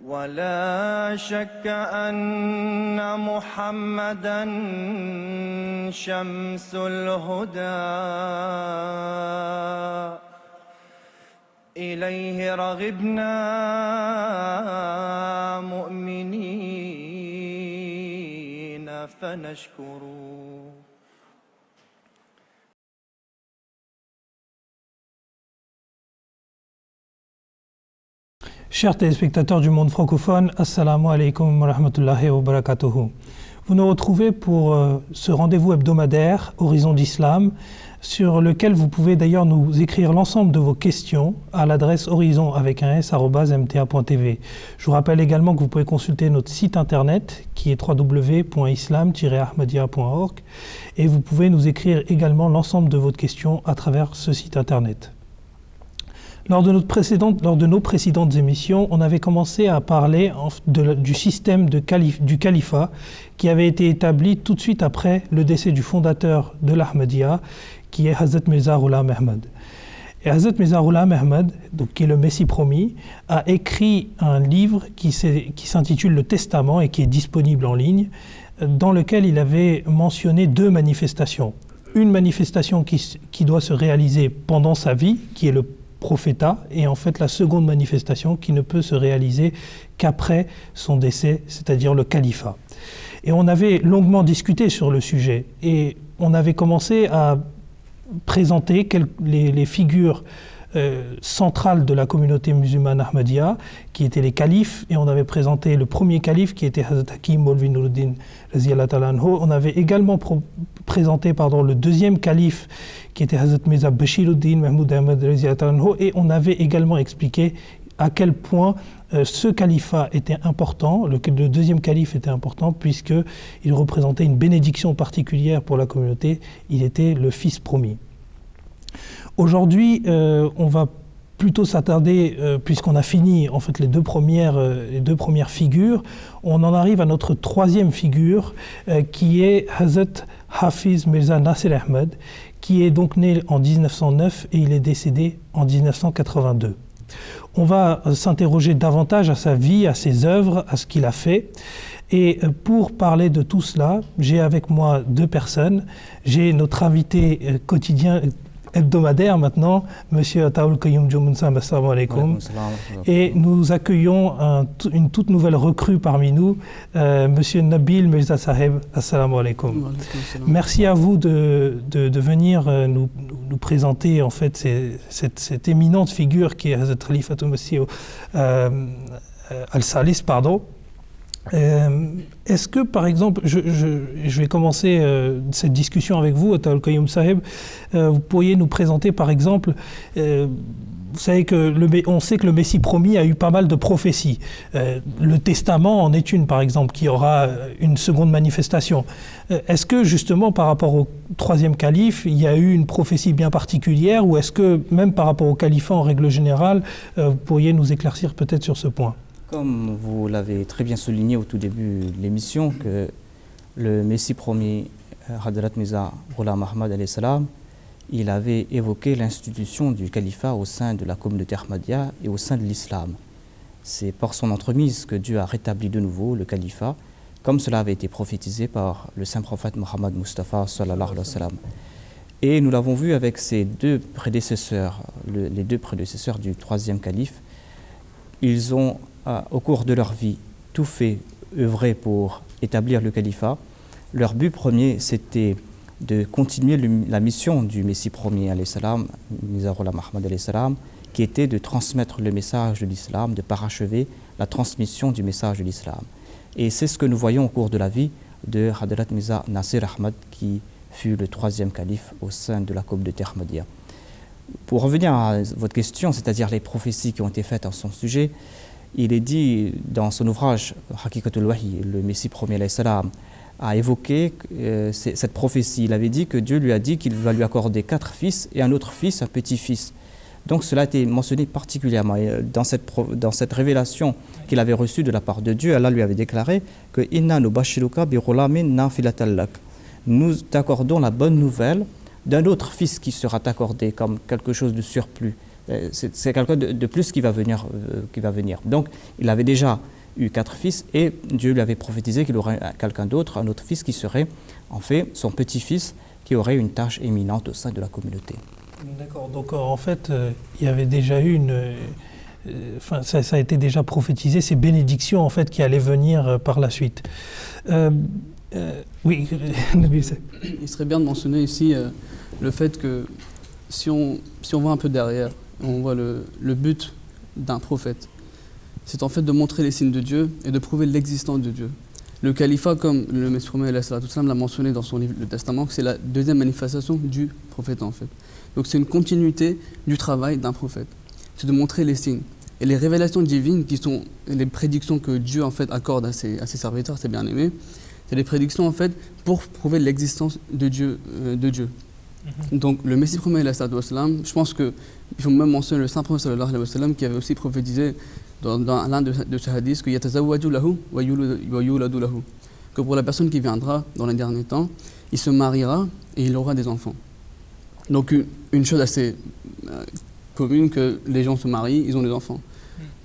ولا شك أن محمدًا شمس الهدى إليه رغبنا مؤمنين فنشكره. Chers téléspectateurs du monde francophone, Assalamu alaikum wa rahmatullahi wa barakatuhu. Vous nous retrouvez pour ce rendez-vous hebdomadaire Horizon d'Islam, sur lequel vous pouvez d'ailleurs nous écrire l'ensemble de vos questions à l'adresse horizon@mta.tv. Je vous rappelle également que vous pouvez consulter notre site internet qui est www.islam-ahmadiyya.org et vous pouvez nous écrire également l'ensemble de vos questions à travers ce site internet. Lors de nos précédentes émissions, on avait commencé à parler du système du califat qui avait été établi tout de suite après le décès du fondateur de l'Ahmadiyya, qui est Hazrat Mirza Ghulam Ahmad. Et Hazrat Mirza Ghulam Ahmad, donc, qui est le Messie promis, a écrit un livre qui s'intitule Le Testament et qui est disponible en ligne, dans lequel il avait mentionné deux manifestations. Une manifestation qui doit se réaliser pendant sa vie, qui est le prophétat, et en fait la seconde manifestation qui ne peut se réaliser qu'après son décès, c'est-à-dire le califat. Et on avait longuement discuté sur le sujet et on avait commencé à présenter les figures centrales de la communauté musulmane Ahmadiyya, qui étaient les califes, et on avait présenté le premier calife qui était Hazrat Hakim Maulvi Nuruddin Radiyallahu ta'ala anhu. On avait également présenté le deuxième calife qui était Hazrat Mirza Bashiruddin Mahmoud Ahmad Radiyallahu ta'ala anhu, et on avait également expliqué à quel point ce califat était important, le deuxième calife était important puisqu'il représentait une bénédiction particulière pour la communauté, il était le fils promis. Aujourd'hui, on va plutôt s'attarder, puisqu'on a fini en fait les deux premières figures, on en arrive à notre troisième figure qui est Hazrat Hafiz Mirza Nasir Ahmad, qui est donc né en 1909 et il est décédé en 1982. On va s'interroger davantage à sa vie, à ses œuvres, à ce qu'il a fait. Et pour parler de tout cela, j'ai avec moi deux personnes. J'ai notre invité quotidien, hebdomadaire maintenant, Monsieur Ataoul Qayyum Jumunsam, assalamu alaikum. Et nous accueillons une toute nouvelle recrue parmi nous, Monsieur Nabil Mirza Saheb, assalamu alaikum. Merci à vous de venir nous présenter en fait cette éminente figure qui est Hazrat Khalifatul Masih Al-Salis, pardon. Est-ce que, par exemple, je vais commencer cette discussion avec vous, Ataoul Qayyum Saheb, vous pourriez nous présenter, par exemple, vous savez on sait que le Messie promis a eu pas mal de prophéties. Le Testament en est une, par exemple, qui aura une seconde manifestation. Est-ce que, justement, par rapport au troisième calife, il y a eu une prophétie bien particulière, ou est-ce que, même par rapport au califat en règle générale, vous pourriez nous éclaircir peut-être sur ce point? Comme vous l'avez très bien souligné au tout début de l'émission, que le Messie promis, Hadrat Mirza Ghulam Ahmad alayhi salam, il avait évoqué l'institution du califat au sein de la communauté Ahmadiyya et au sein de l'islam. C'est par son entremise que Dieu a rétabli de nouveau le califat, comme cela avait été prophétisé par le saint prophète Mohammed Mustafa sallallahu alayhi wa sallam. Et nous l'avons vu avec ses deux prédécesseurs, les deux prédécesseurs du troisième calife. Ils ont au cours de leur vie, tout fait, œuvré pour établir le califat. Leur but premier, c'était de continuer la mission du Messie premier, alayhi salam, Mirza Ghulam Ahmad alayhi salam, qui était de transmettre le message de l'islam, de parachever la transmission du message de l'islam. Et c'est ce que nous voyons au cours de la vie de Hadrat Mirza Nasir Ahmad, qui fut le troisième calife au sein de la communauté Ahmadiyya. Pour revenir à votre question, c'est-à-dire les prophéties qui ont été faites en son sujet, il est dit dans son ouvrage Haqiqatul Wahi, le Messie premier alayhi salam, a évoqué cette prophétie. Il avait dit que Dieu lui a dit qu'il va lui accorder 4 fils et un autre fils, un petit-fils. Donc cela a été mentionné particulièrement. Et dans cette révélation qu'il avait reçue de la part de Dieu, Allah lui avait déclaré que « Inna nubashiruka bi ghulamin nafilatal lak » nous t'accordons la bonne nouvelle d'un autre fils qui sera accordé comme quelque chose de surplus c'est quelqu'un de plus qui va venir. Donc, il avait déjà eu 4 fils et Dieu lui avait prophétisé qu'il aurait quelqu'un d'autre, un autre fils qui serait en fait son petit-fils qui aurait une tâche éminente au sein de la communauté. D'accord, donc en fait, il y avait déjà eu ça a été déjà prophétisé, ces bénédictions en fait qui allaient venir par la suite. Oui, il serait bien de mentionner ici le fait que si on va un peu derrière, on voit le but d'un prophète. C'est en fait de montrer les signes de Dieu et de prouver l'existence de Dieu. Le califat, comme le Messie l'a mentionné dans son livre Le Testament, c'est la deuxième manifestation du prophète en fait. Donc c'est une continuité du travail d'un prophète. C'est de montrer les signes. Et les révélations divines, qui sont les prédictions que Dieu en fait accorde à ses serviteurs, ses bien-aimés, c'est des prédictions en fait pour prouver l'existence de Dieu. Donc le Messie premier, je pense qu'il faut même mentionner le Saint Prophète sallallahu alayhi wa sallam, qui avait aussi prophétisé dans l'un de ces hadiths que yatazawwaju lahu wa yuladu lahu, que pour la personne qui viendra dans les derniers temps, il se mariera et il aura des enfants. Donc une chose assez commune, que les gens se marient, ils ont des enfants.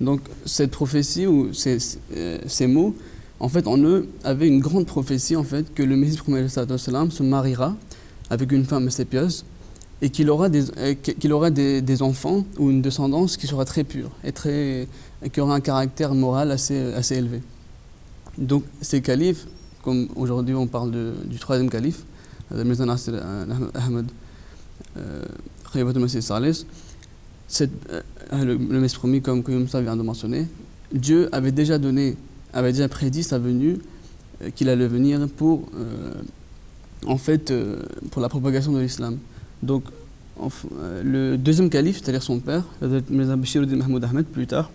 Donc cette prophétie ou ces mots, en fait, en eux, avaient une grande prophétie en fait que le Messie premier se mariera avec une femme assez pieuse et qu'il aura des enfants ou une descendance qui sera très pure et qui aura un caractère moral assez élevé. Donc ces califes, comme aujourd'hui on parle du troisième calife, le Messie premier, comme Koyumsa vient de mentionner, Dieu avait déjà prédit sa venue, qu'il allait venir pour la propagation de l'islam. Donc, le deuxième calife, c'est-à-dire son père, Mirza Bashiruddin Mahmoud Ahmed, plus tard,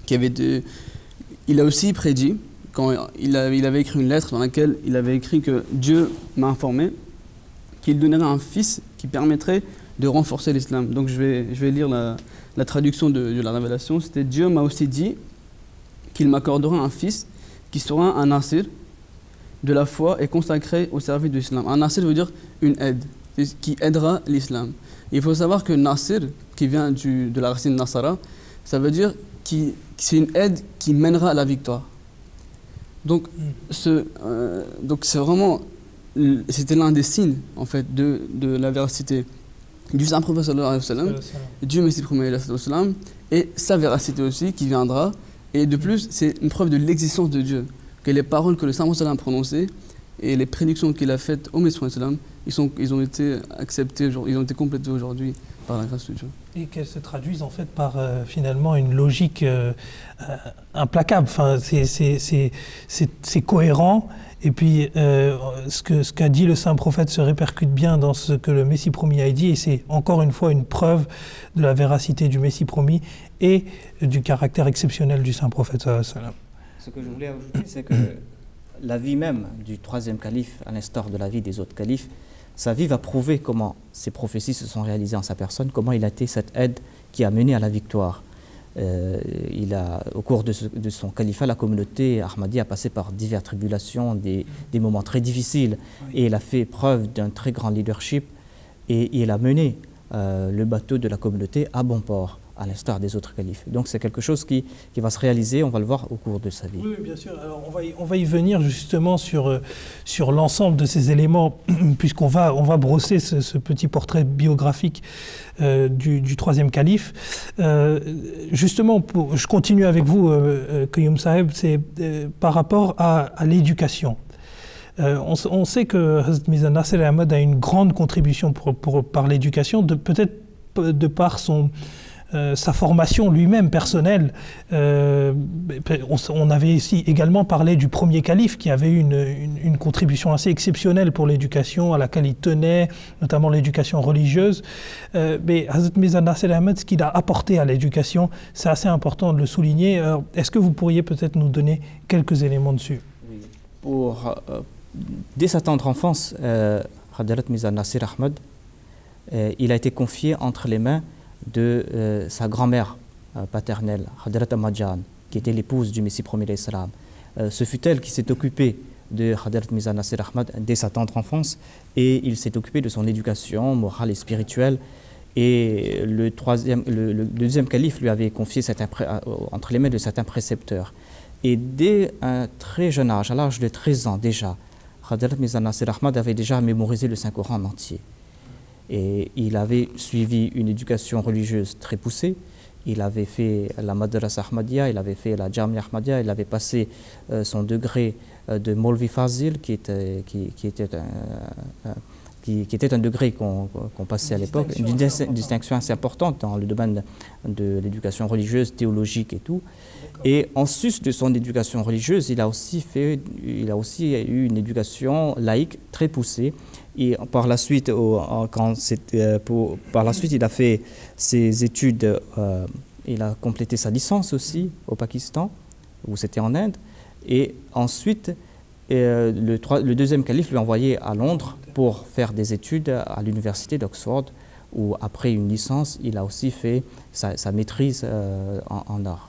il a aussi prédit, quand il avait écrit une lettre dans laquelle il avait écrit que Dieu m'a informé qu'il donnerait un fils qui permettrait de renforcer l'islam. Donc, je vais lire la traduction de la révélation. C'était: Dieu m'a aussi dit qu'il m'accordera un fils qui sera un nasir de la foi et consacré au service de l'islam. Un nasir veut dire une aide, qui aidera l'islam. Il faut savoir que nasir, qui vient de la racine nasara, ça veut dire que c'est une aide qui mènera à la victoire. Donc, c'est vraiment, c'était l'un des signes en fait de la véracité du Saint Prophète sallallahu alayhi wa sallam, du Messie premier et sa véracité aussi qui viendra. Et de plus, c'est une preuve de l'existence de Dieu, que les paroles que le Saint Prophète a prononcées et les prédictions qu'il a faites au Messie ils ont été acceptées, ils ont été complétés aujourd'hui par la grâce de Dieu. Et qu'elles se traduisent en fait par finalement une logique implacable. Enfin, c'est cohérent. Et puis, ce qu'a dit le Saint Prophète se répercute bien dans ce que le Messie promis a dit, et c'est encore une fois une preuve de la véracité du Messie promis et du caractère exceptionnel du Saint Prophète. Ce que je voulais ajouter, c'est que la vie même du troisième calife, à l'instar de la vie des autres califes, sa vie va prouver comment ces prophéties se sont réalisées en sa personne, comment il a été cette aide qui a mené à la victoire. Au cours de son califat, la communauté Ahmadi a passé par diverses tribulations, des moments très difficiles, et il a fait preuve d'un très grand leadership, et il a mené le bateau de la communauté à bon port, à l'instar des autres califes. Donc c'est quelque chose qui va se réaliser, on va le voir au cours de sa vie. Oui, bien sûr. Alors on va y venir justement sur l'ensemble de ces éléments, puisqu'on va brosser ce petit portrait biographique du troisième calife. Justement, je continue avec vous, Qayyum Saheb, c'est par rapport à l'éducation. On sait que Hazrat Mirza Nasser Ahmad a une grande contribution par l'éducation, peut-être de par sa formation lui-même personnelle. On avait ici également parlé du premier calife qui avait eu une contribution assez exceptionnelle pour l'éducation à laquelle il tenait, notamment l'éducation religieuse. Mais Hazrat Mirza Nasser Ahmad, ce qu'il a apporté à l'éducation, c'est assez important de le souligner. Est-ce que vous pourriez peut-être nous donner quelques éléments dessus? Oui. Dès sa tendre enfance, Hazrat Mirza Nasser Ahmad, il a été confié entre les mains de sa grand-mère paternelle, Hadrat Ahmadjan, qui était l'épouse du Messie premier d'Islam. Ce fut elle qui s'est occupée de Hadrat Mirza Nasser Ahmad dès sa tendre enfance, et il s'est occupé de son éducation morale et spirituelle. Et le deuxième calife lui avait confié entre les mains de certains précepteurs. Et dès un très jeune âge, à l'âge de 13 ans déjà, Hadrat Mirza Nasir Ahmad avait déjà mémorisé le Saint-Coran en entier. Et il avait suivi une éducation religieuse très poussée. Il avait fait la Madrasa Ahmadiyya, il avait fait la Jamia Ahmadiyya, il avait passé son degré de Maulvi Fazil, qui était un degré qu'on passait à l'époque, une distinction assez importante dans le domaine de l'éducation religieuse, théologique et tout. Et en sus de son éducation religieuse, il a aussi eu une éducation laïque très poussée. Et par la suite, il a fait ses études, il a complété sa licence aussi au Pakistan, où c'était en Inde. Et ensuite, le deuxième calife lui a envoyé à Londres pour faire des études à l'université d'Oxford, où après une licence, il a aussi fait sa maîtrise en art.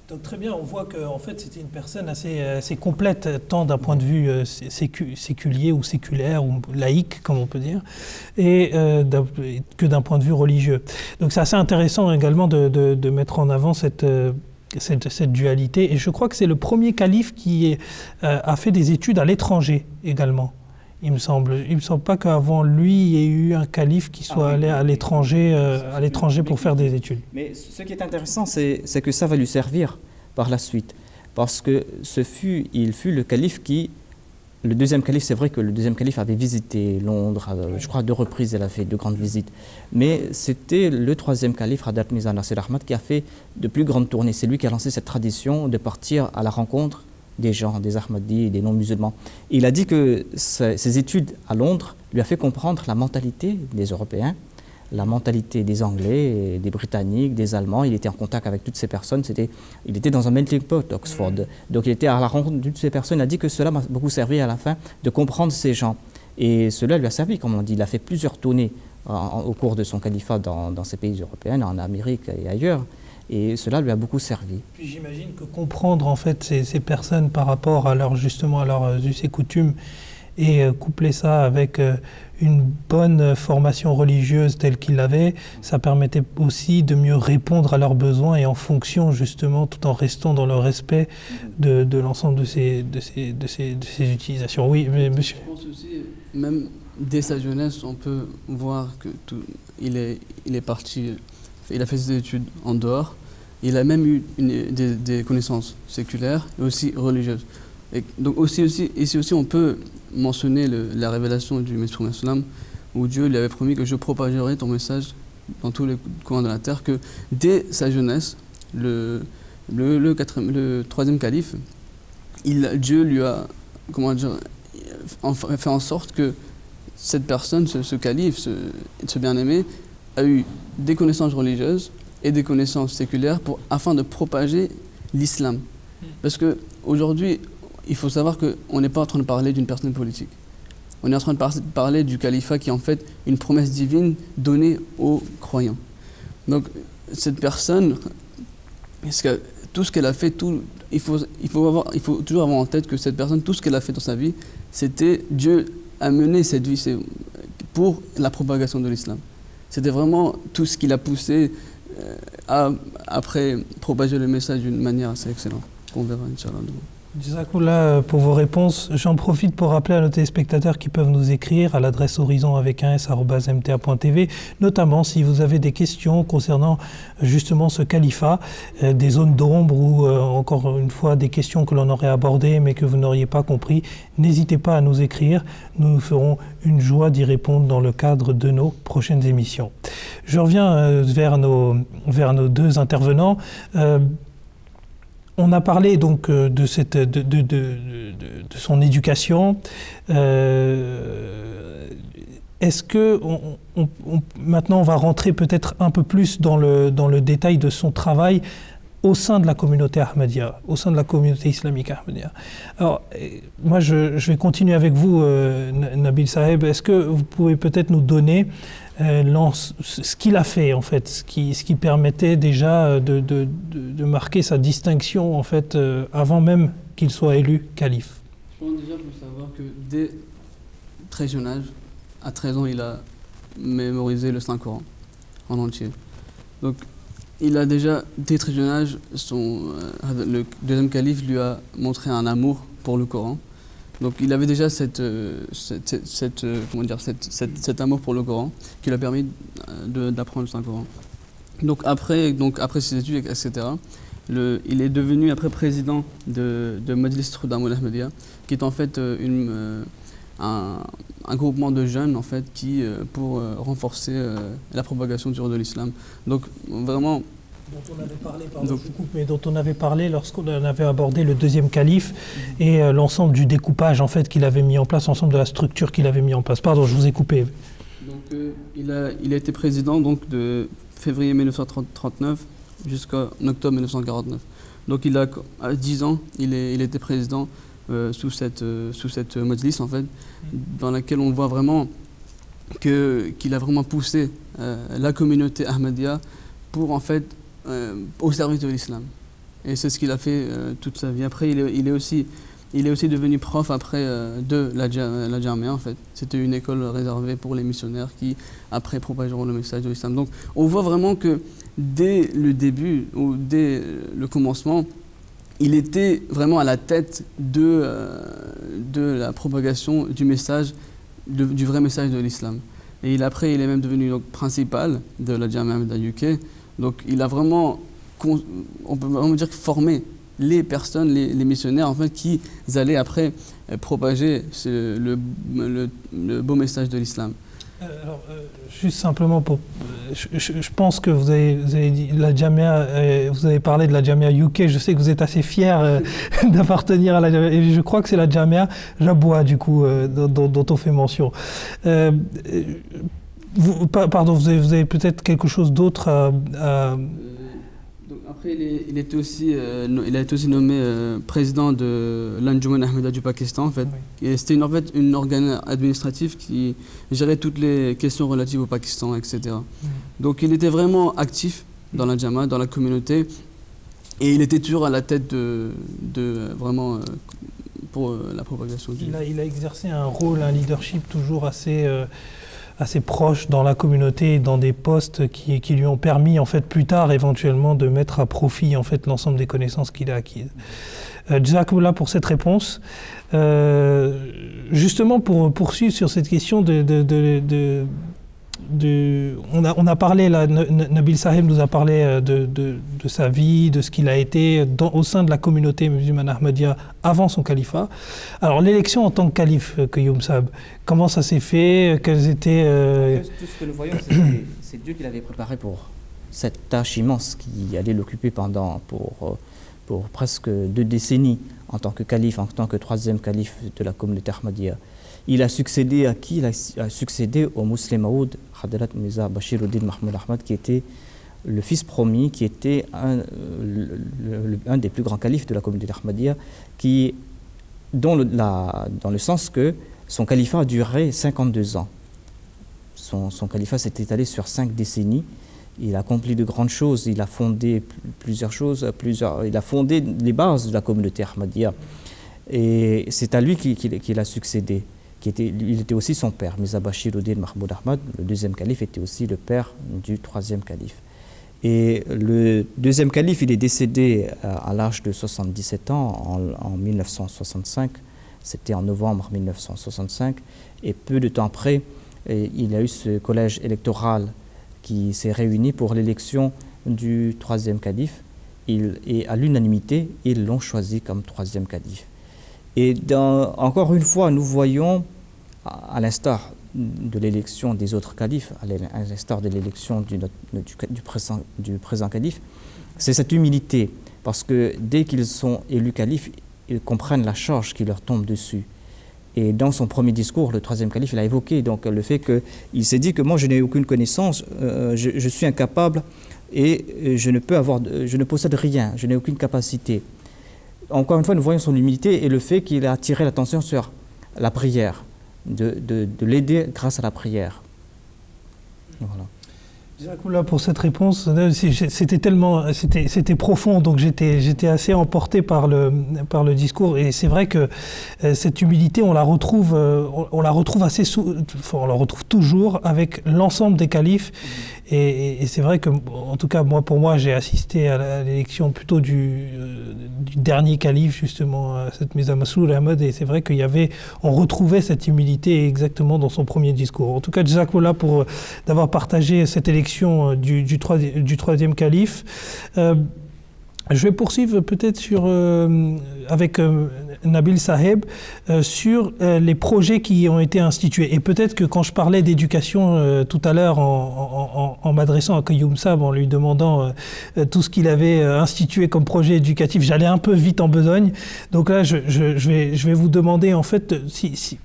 Donc très bien, on voit qu'en fait c'était une personne assez complète, tant d'un point de vue séculier ou séculaire ou laïque, comme on peut dire, et que d'un point de vue religieux. Donc c'est assez intéressant également de mettre en avant cette dualité. Et je crois que c'est le premier calife qui a fait des études à l'étranger également. Il me semble pas qu'avant lui, il y ait eu un calife qui soit allé à l'étranger pour faire des études. Mais ce qui est intéressant, c'est que ça va lui servir par la suite. Parce que il fut le calife le deuxième calife, c'est vrai que le deuxième calife avait visité Londres, je crois 2 reprises, il a fait de grandes visites. Mais c'était le troisième calife, Hadrat Mirza Nasir Ahmad, qui a fait de plus grandes tournées. C'est lui qui a lancé cette tradition de partir à la rencontre des gens, des Ahmadis et des non-musulmans. Il a dit que ses études à Londres lui a fait comprendre la mentalité des Européens, la mentalité des Anglais, des Britanniques, des Allemands. Il était en contact avec toutes ces personnes. Il était dans un melting pot, Oxford. Donc il était à la rencontre de toutes ces personnes. Il a dit que cela m'a beaucoup servi à la fin de comprendre ces gens. Et cela lui a servi, comme on dit. Il a fait plusieurs tournées au cours de son califat dans ces pays européens, en Amérique et ailleurs. Et cela lui a beaucoup servi. Puis j'imagine que comprendre en fait ces personnes par rapport à leurs us et coutumes et coupler ça avec une bonne formation religieuse telle qu'il l'avait, ça permettait aussi de mieux répondre à leurs besoins et en fonction justement, tout en restant dans le respect de l'ensemble de ces utilisations. Oui, mais monsieur. Je pense aussi, même dès sa jeunesse, on peut voir que il est parti. Il a fait ses études en dehors. Il a même eu des connaissances séculaires et aussi religieuses. Et donc ici aussi, on peut mentionner la révélation du Messie Islam, où Dieu lui avait promis que je propagerai ton message dans tous les coins de la terre, que dès sa jeunesse, le troisième calife, Dieu lui a fait en sorte que cette personne, ce calife, ce bien-aimé, a eu des connaissances religieuses et des connaissances séculaires afin de propager l'islam. Parce qu'aujourd'hui, il faut savoir qu'on n'est pas en train de parler d'une personne politique. On est en train de parler du califat qui est en fait une promesse divine donnée aux croyants. Donc cette personne, tout ce qu'elle a fait, il faut toujours avoir en tête que cette personne, tout ce qu'elle a fait dans sa vie, c'était Dieu a mené cette vie pour la propagation de l'islam. C'était vraiment tout ce qu'il a poussé à, après, propager le message d'une manière assez excellente. On verra, Inch'Allah. Jazakoullah pour vos réponses. J'en profite pour rappeler à nos téléspectateurs qui peuvent nous écrire à l'adresse horizon@mta.tv, notamment si vous avez des questions concernant justement ce califat, des zones d'ombre ou encore une fois des questions que l'on aurait abordées mais que vous n'auriez pas compris. N'hésitez pas à nous écrire. Nous nous ferons une joie d'y répondre dans le cadre de nos prochaines émissions. Je reviens vers nos 2 intervenants. On a parlé donc de son éducation. Est-ce que maintenant on va rentrer peut-être un peu plus dans le détail de son travail au sein de la communauté Ahmadiyya, au sein de la communauté islamique Ahmadiyya. Alors, moi je vais continuer avec vous, Nabil Saheb. Est-ce que vous pouvez peut-être nous donner ce qu'il a fait en fait, ce qui permettait déjà de marquer sa distinction en fait avant même qu'il soit élu calife? Je pense déjà pour savoir que dès très jeune âge, à 13 ans, il a mémorisé le Saint-Coran. en entier. Donc, il a déjà, dès très jeune âge, le deuxième calife lui a montré un amour pour le Coran. Donc, il avait déjà cet amour pour le Coran qui lui a permis d'apprendre le Saint-Coran. Donc, après ses études, etc., il est devenu après président de Majlis Khudam al-Ahmadiyya, qui est en fait un groupement de jeunes en fait, pour renforcer la propagation du de l'islam. Donc vraiment... Dont on avait parlé, pardon, je coupe, mais dont on avait parlé lorsqu'on avait abordé le deuxième calife et l'ensemble du découpage en fait qu'il avait mis en place, l'ensemble de la structure qu'il avait mis en place. Pardon, je vous ai coupé. Donc il a été président donc de février 1939 jusqu'en octobre 1949. Donc il a à 10 ans, il était président sous cette majlis en fait, dans laquelle on voit vraiment qu'il a vraiment poussé la communauté Ahmadiyya pour en fait au service de l'islam. Et c'est ce qu'il a fait toute sa vie. Après, il est aussi devenu prof après de la Jamia en fait. C'était une école réservée pour les missionnaires qui après propageront le message de l'islam. Donc on voit vraiment que dès le début ou dès le commencement, il était vraiment à la tête de la propagation du message, du vrai message de l'islam. Et après, il est même devenu donc, principal de la Jamia Ahmadiyya UK. Donc il a vraiment, on peut vraiment dire, formé les personnes, les missionnaires en fait, qui allaient après propager le beau message de l'islam. Alors, juste simplement pour, je pense que vous avez dit la Jamia, vous avez parlé de la Jamia UK. Je sais que vous êtes assez fier d'appartenir à la Jamia, et je crois que c'est la Jamia Jabwa du coup dont on fait mention. Pardon, vous avez peut-être quelque chose d'autre à... Donc après, il a été aussi nommé président de l'Anjuman Ahmadiyya du Pakistan, en fait. Oui. Et c'était en fait une organe administrative qui gérait toutes les questions relatives au Pakistan, etc. Donc il était vraiment actif dans la Jama, dans la communauté, et il était toujours à la tête vraiment pour la propagation du... Il a exercé un rôle, un leadership toujours assez proche dans la communauté et dans des postes qui lui ont permis en fait plus tard éventuellement de mettre à profit en fait l'ensemble des connaissances qu'il a acquises. Jazakoullah pour cette réponse. Justement pour poursuivre sur cette question on a parlé là, Nabil Saheb nous a parlé de sa vie, de ce qu'il a été au sein de la communauté musulmane Ahmadiyya avant son califat. Alors l'élection en tant que calife, Qayoum Saheb, comment ça s'est fait? Quels étaient... Tout ce que nous voyons, c'est Dieu qui l'avait préparé pour cette tâche immense qui allait l'occuper pour presque 2 décennies en tant que calife, en tant que 3e calife de la communauté Ahmadiyya. Il a succédé à qui? Il a succédé au Muslim Maoud Hadrat Mirza Bashiruddin Mahmoud Ahmad, qui était le fils premier, qui était un des plus grands califes de la communauté Ahmadiyya, dans le sens que son califat a duré 52 ans. Son califat s'est étalé sur 5 décennies. Il a accompli de grandes choses, il a fondé plusieurs choses, il a fondé les bases de la communauté Ahmadiyya. Et c'est à lui qu'il a succédé. Il était aussi son père, Mirza Bashiruddin Mahmoud Ahmad, le 2e calife, était aussi le père du 3e calife. Et le 2e calife, il est décédé à l'âge de 77 ans en 1965, c'était en novembre 1965, et peu de temps après, il y a eu ce collège électoral qui s'est réuni pour l'élection du 3e calife, et à l'unanimité, ils l'ont choisi comme 3e calife. Et encore une fois, nous voyons, à l'instar de l'élection des autres califes, à l'instar de l'élection du présent calife, c'est cette humilité, parce que dès qu'ils sont élus califes, ils comprennent la charge qui leur tombe dessus. Et dans son premier discours, le 3e calife, il a évoqué donc, le fait qu'il s'est dit que moi je n'ai aucune connaissance, je suis incapable et je ne possède rien, je n'ai aucune capacité. Encore une fois, nous voyons son humilité et le fait qu'il a attiré l'attention sur la prière, de l'aider grâce à la prière. Voilà. Jazakoullah pour cette réponse. C'était profond, donc j'étais assez emporté par le discours. Et c'est vrai que cette humilité, on la retrouve on la retrouve toujours avec l'ensemble des califes. Et c'est vrai que, en tout cas, pour moi, j'ai assisté à l'élection plutôt du dernier calife, justement, cette Mirza Masrour Ahmad. Et c'est vrai on retrouvait cette humilité exactement dans son premier discours. En tout cas, jazakallah d'avoir partagé cette élection du troisième calife. Je vais poursuivre peut-être avec Nabil Saheb sur les projets qui ont été institués. Et peut-être que quand je parlais d'éducation tout à l'heure en m'adressant à Qayoum Sab, en lui demandant tout ce qu'il avait institué comme projet éducatif, j'allais un peu vite en besogne. Donc là, je vais vous demander en fait si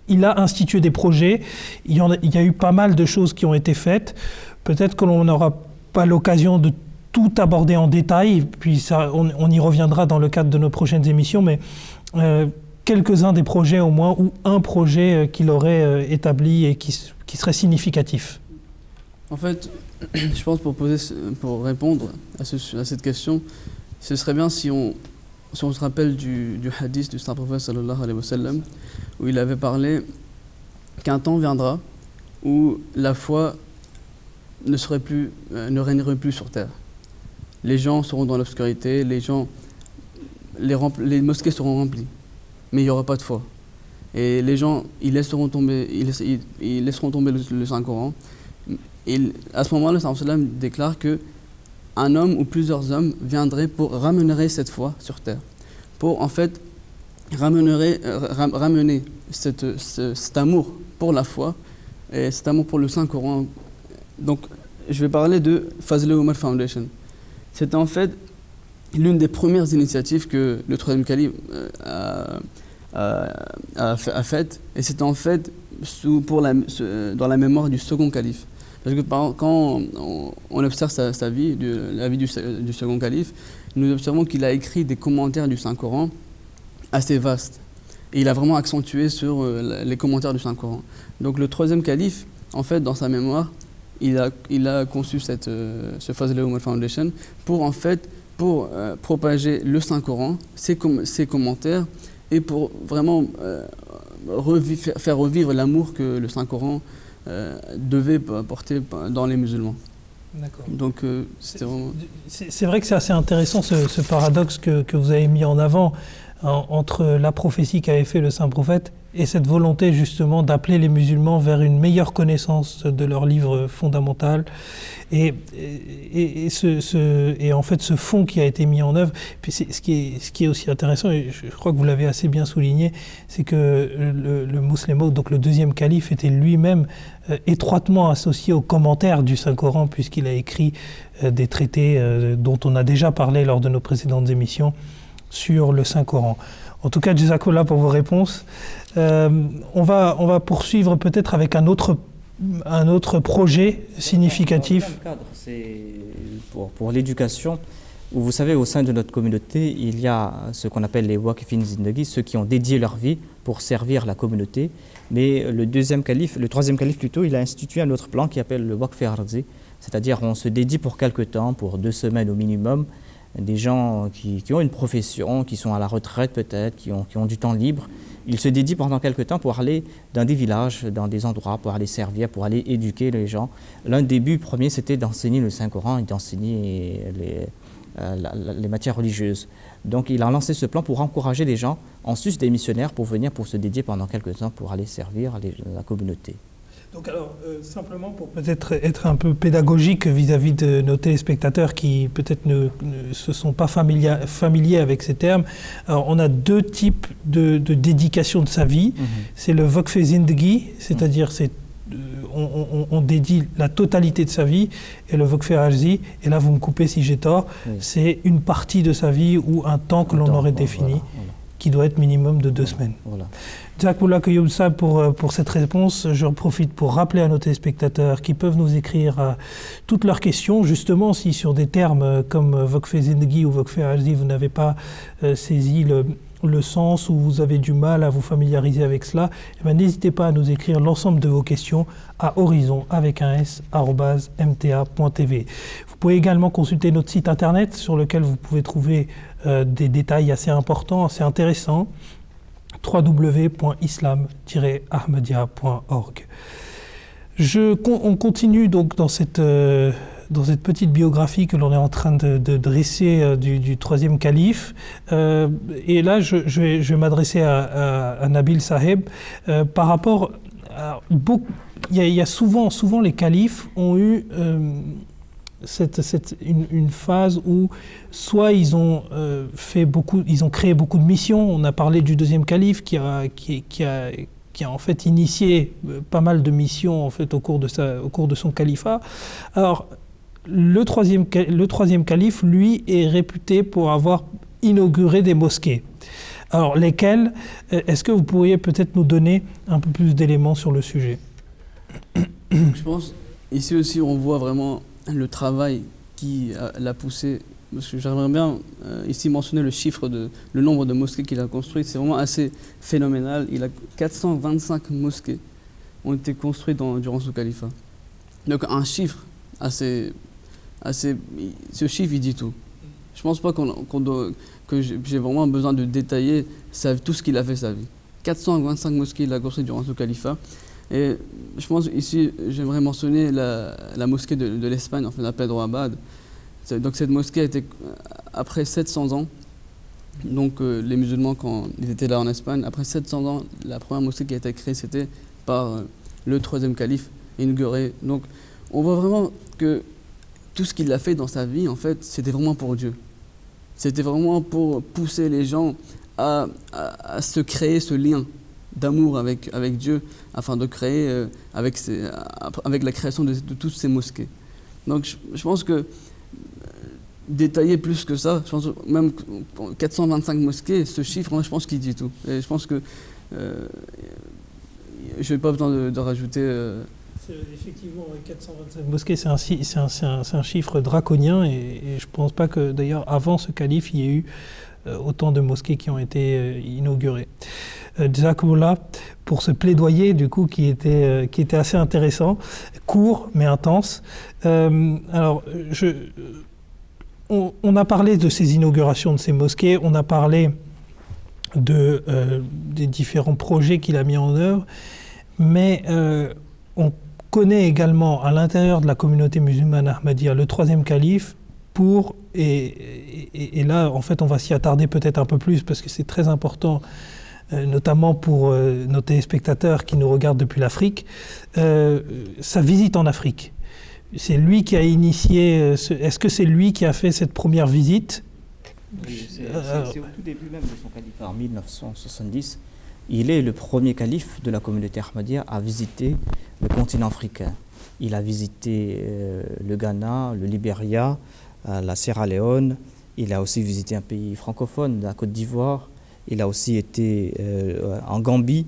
il a institué des projets. Il y a eu pas mal de choses qui ont été faites. Peut-être que l'on n'aura pas l'occasion de tout aborder en détail, puis ça, on y reviendra dans le cadre de nos prochaines émissions, mais quelques-uns des projets au moins, ou un projet qu'il aurait établi et qui serait significatif. En fait, je pense pour répondre à cette question, ce serait bien si on se rappelle du hadith du Saint-Prophète sallallahu alayhi wa sallam, où il avait parlé qu'un temps viendra où la foi ne régnerait plus sur terre. Les gens seront dans l'obscurité, les mosquées seront remplies, mais il n'y aura pas de foi. Et les gens, ils laisseront tomber le Saint-Coran. Et à ce moment-là, le Saint-Coran déclare qu'un homme ou plusieurs hommes viendraient pour ramener cette foi sur terre, pour en fait ramener cet amour pour la foi et cet amour pour le Saint-Coran. Donc, je vais parler de Fazl Omar Foundation. C'était en fait l'une des premières initiatives que le troisième calife a faite, et c'était en fait dans la mémoire du second calife. Parce que quand on observe sa vie, la vie du second calife, nous observons qu'il a écrit des commentaires du Saint-Coran assez vastes. Et il a vraiment accentué sur les commentaires du Saint-Coran. Donc le troisième calife, en fait, dans sa mémoire, il a conçu ce Fazl Omar Foundation pour propager le Saint-Coran, ses commentaires, et pour vraiment faire revivre l'amour que le Saint-Coran devait porter dans les musulmans. D'accord. Donc c'est vrai que c'est assez intéressant ce paradoxe que vous avez mis en avant entre la prophétie qu'avait fait le saint prophète et cette volonté justement d'appeler les musulmans vers une meilleure connaissance de leur livre fondamental et en fait ce fond qui a été mis en œuvre. Puis ce qui est aussi intéressant, et je crois que vous l'avez assez bien souligné, c'est que le Musleh, donc le deuxième calife, était lui-même étroitement associé aux commentaires du Saint-Coran, puisqu'il a écrit des traités dont on a déjà parlé lors de nos précédentes émissions sur le Saint-Coran. En tout cas, jazakallah pour vos réponses. On va poursuivre peut-être avec un autre projet significatif. C'est pour l'éducation. Vous savez, au sein de notre communauté, il y a ce qu'on appelle les Waqifin Zindagi, ceux qui ont dédié leur vie pour servir la communauté. Mais le troisième calife plutôt, il a institué un autre plan qui s'appelle le Waqf Arzi, c'est-à-dire on se dédie pour quelque temps, pour 2 semaines au minimum, des gens qui ont une profession, qui sont à la retraite peut-être, qui ont du temps libre. Ils se dédient pendant quelque temps pour aller dans des villages, dans des endroits, pour aller servir, pour aller éduquer les gens. L'un des buts premiers, c'était d'enseigner le Saint-Coran et d'enseigner les matières religieuses. Donc il a lancé ce plan pour encourager les gens, en sus des missionnaires, pour venir, pour se dédier pendant quelques temps, pour aller servir la communauté. Donc alors, simplement pour peut-être être un peu pédagogique vis-à-vis de nos téléspectateurs qui peut-être ne se sont pas familiers avec ces termes, alors, on a 2 types de dédication de sa vie. C'est le Waqf Zindagi, c'est-à-dire on dédie la totalité de sa vie, et le Waqf Arzi, et là vous me coupez si j'ai tort, c'est une partie de sa vie ou un temps que l'on aurait défini, voilà. Qui doit être minimum de 2 semaines. Voilà. Jazakallah Qayoum Sab pour cette réponse. Je profite pour rappeler à nos téléspectateurs qui peuvent nous écrire toutes leurs questions. Justement, si sur des termes comme Waqf Zindagi ou Waqf Arzi, vous n'avez pas saisi le sens ou vous avez du mal à vous familiariser avec cela, eh bien, n'hésitez pas à nous écrire l'ensemble de vos questions à horizon@mta.tv. Vous pouvez également consulter notre site internet sur lequel vous pouvez trouver des détails assez importants, assez intéressants, www.islam-ahmadiyya.org. On continue donc dans cette petite biographie que l'on est en train de dresser du troisième calife. Et là, je vais m'adresser à Nabil Saheb par rapport à il y a souvent les califes ont eu une phase où soit ils ont créé beaucoup de missions. On a parlé du deuxième calife qui a en fait initié pas mal de missions en fait au cours de son califat. Alors le troisième calife, lui, est réputé pour avoir inauguré des mosquées. Alors lesquelles? Est-ce que vous pourriez peut-être nous donner un peu plus d'éléments sur le sujet? Je pense, ici aussi, on voit vraiment le travail qui l'a poussé. Parce que j'aimerais bien ici mentionner le nombre de mosquées qu'il a construites. C'est vraiment assez phénoménal. Il a 425 mosquées ont été construites durant ce califat. Donc un chiffre ce chiffre, il dit tout. Je ne pense pas que j'ai vraiment besoin de détailler tout ce qu'il a fait sa vie. 425 mosquées il a construites durant ce califat. Et je pense ici, j'aimerais mentionner la mosquée de l'Espagne, en fait, la Pedro Abad. Donc cette mosquée a été, après 700 ans, donc les musulmans, quand ils étaient là en Espagne, après 700 ans, la première mosquée qui a été créée, c'était par le troisième calife inauguré. Donc on voit vraiment que tout ce qu'il a fait dans sa vie, en fait, c'était vraiment pour Dieu. C'était vraiment pour pousser les gens à se créer ce lien d'amour avec Dieu, afin de créer, avec la création de toutes ces mosquées. Donc je pense que détailler plus que ça, je pense même 425 mosquées, ce chiffre, je pense qu'il dit tout. Et je pense que je n'ai pas besoin de rajouter. Effectivement, 425 mosquées, c'est un chiffre draconien et je ne pense pas que d'ailleurs avant ce calife, il y ait eu autant de mosquées qui ont été inaugurées. Jazakumullah pour ce plaidoyer du coup qui était assez intéressant, court mais intense. Alors, on a parlé de ces inaugurations de ces mosquées, on a parlé des différents projets qu'il a mis en œuvre, mais on connaît également à l'intérieur de la communauté musulmane ahmadiyya le troisième calife et là en fait on va s'y attarder peut-être un peu plus parce que c'est très important notamment pour nos téléspectateurs qui nous regardent depuis l'Afrique, sa visite en Afrique. C'est lui qui a initié, est-ce que c'est lui qui a fait cette première visite? Oui, c'est au tout début même de son califat, en 1970. Il est le premier calife de la communauté ahmadiyya à visiter le continent africain. Il a visité le Ghana, le Libéria, la Sierra Leone. Il a aussi visité un pays francophone, la Côte d'Ivoire. Il a aussi été en Gambie.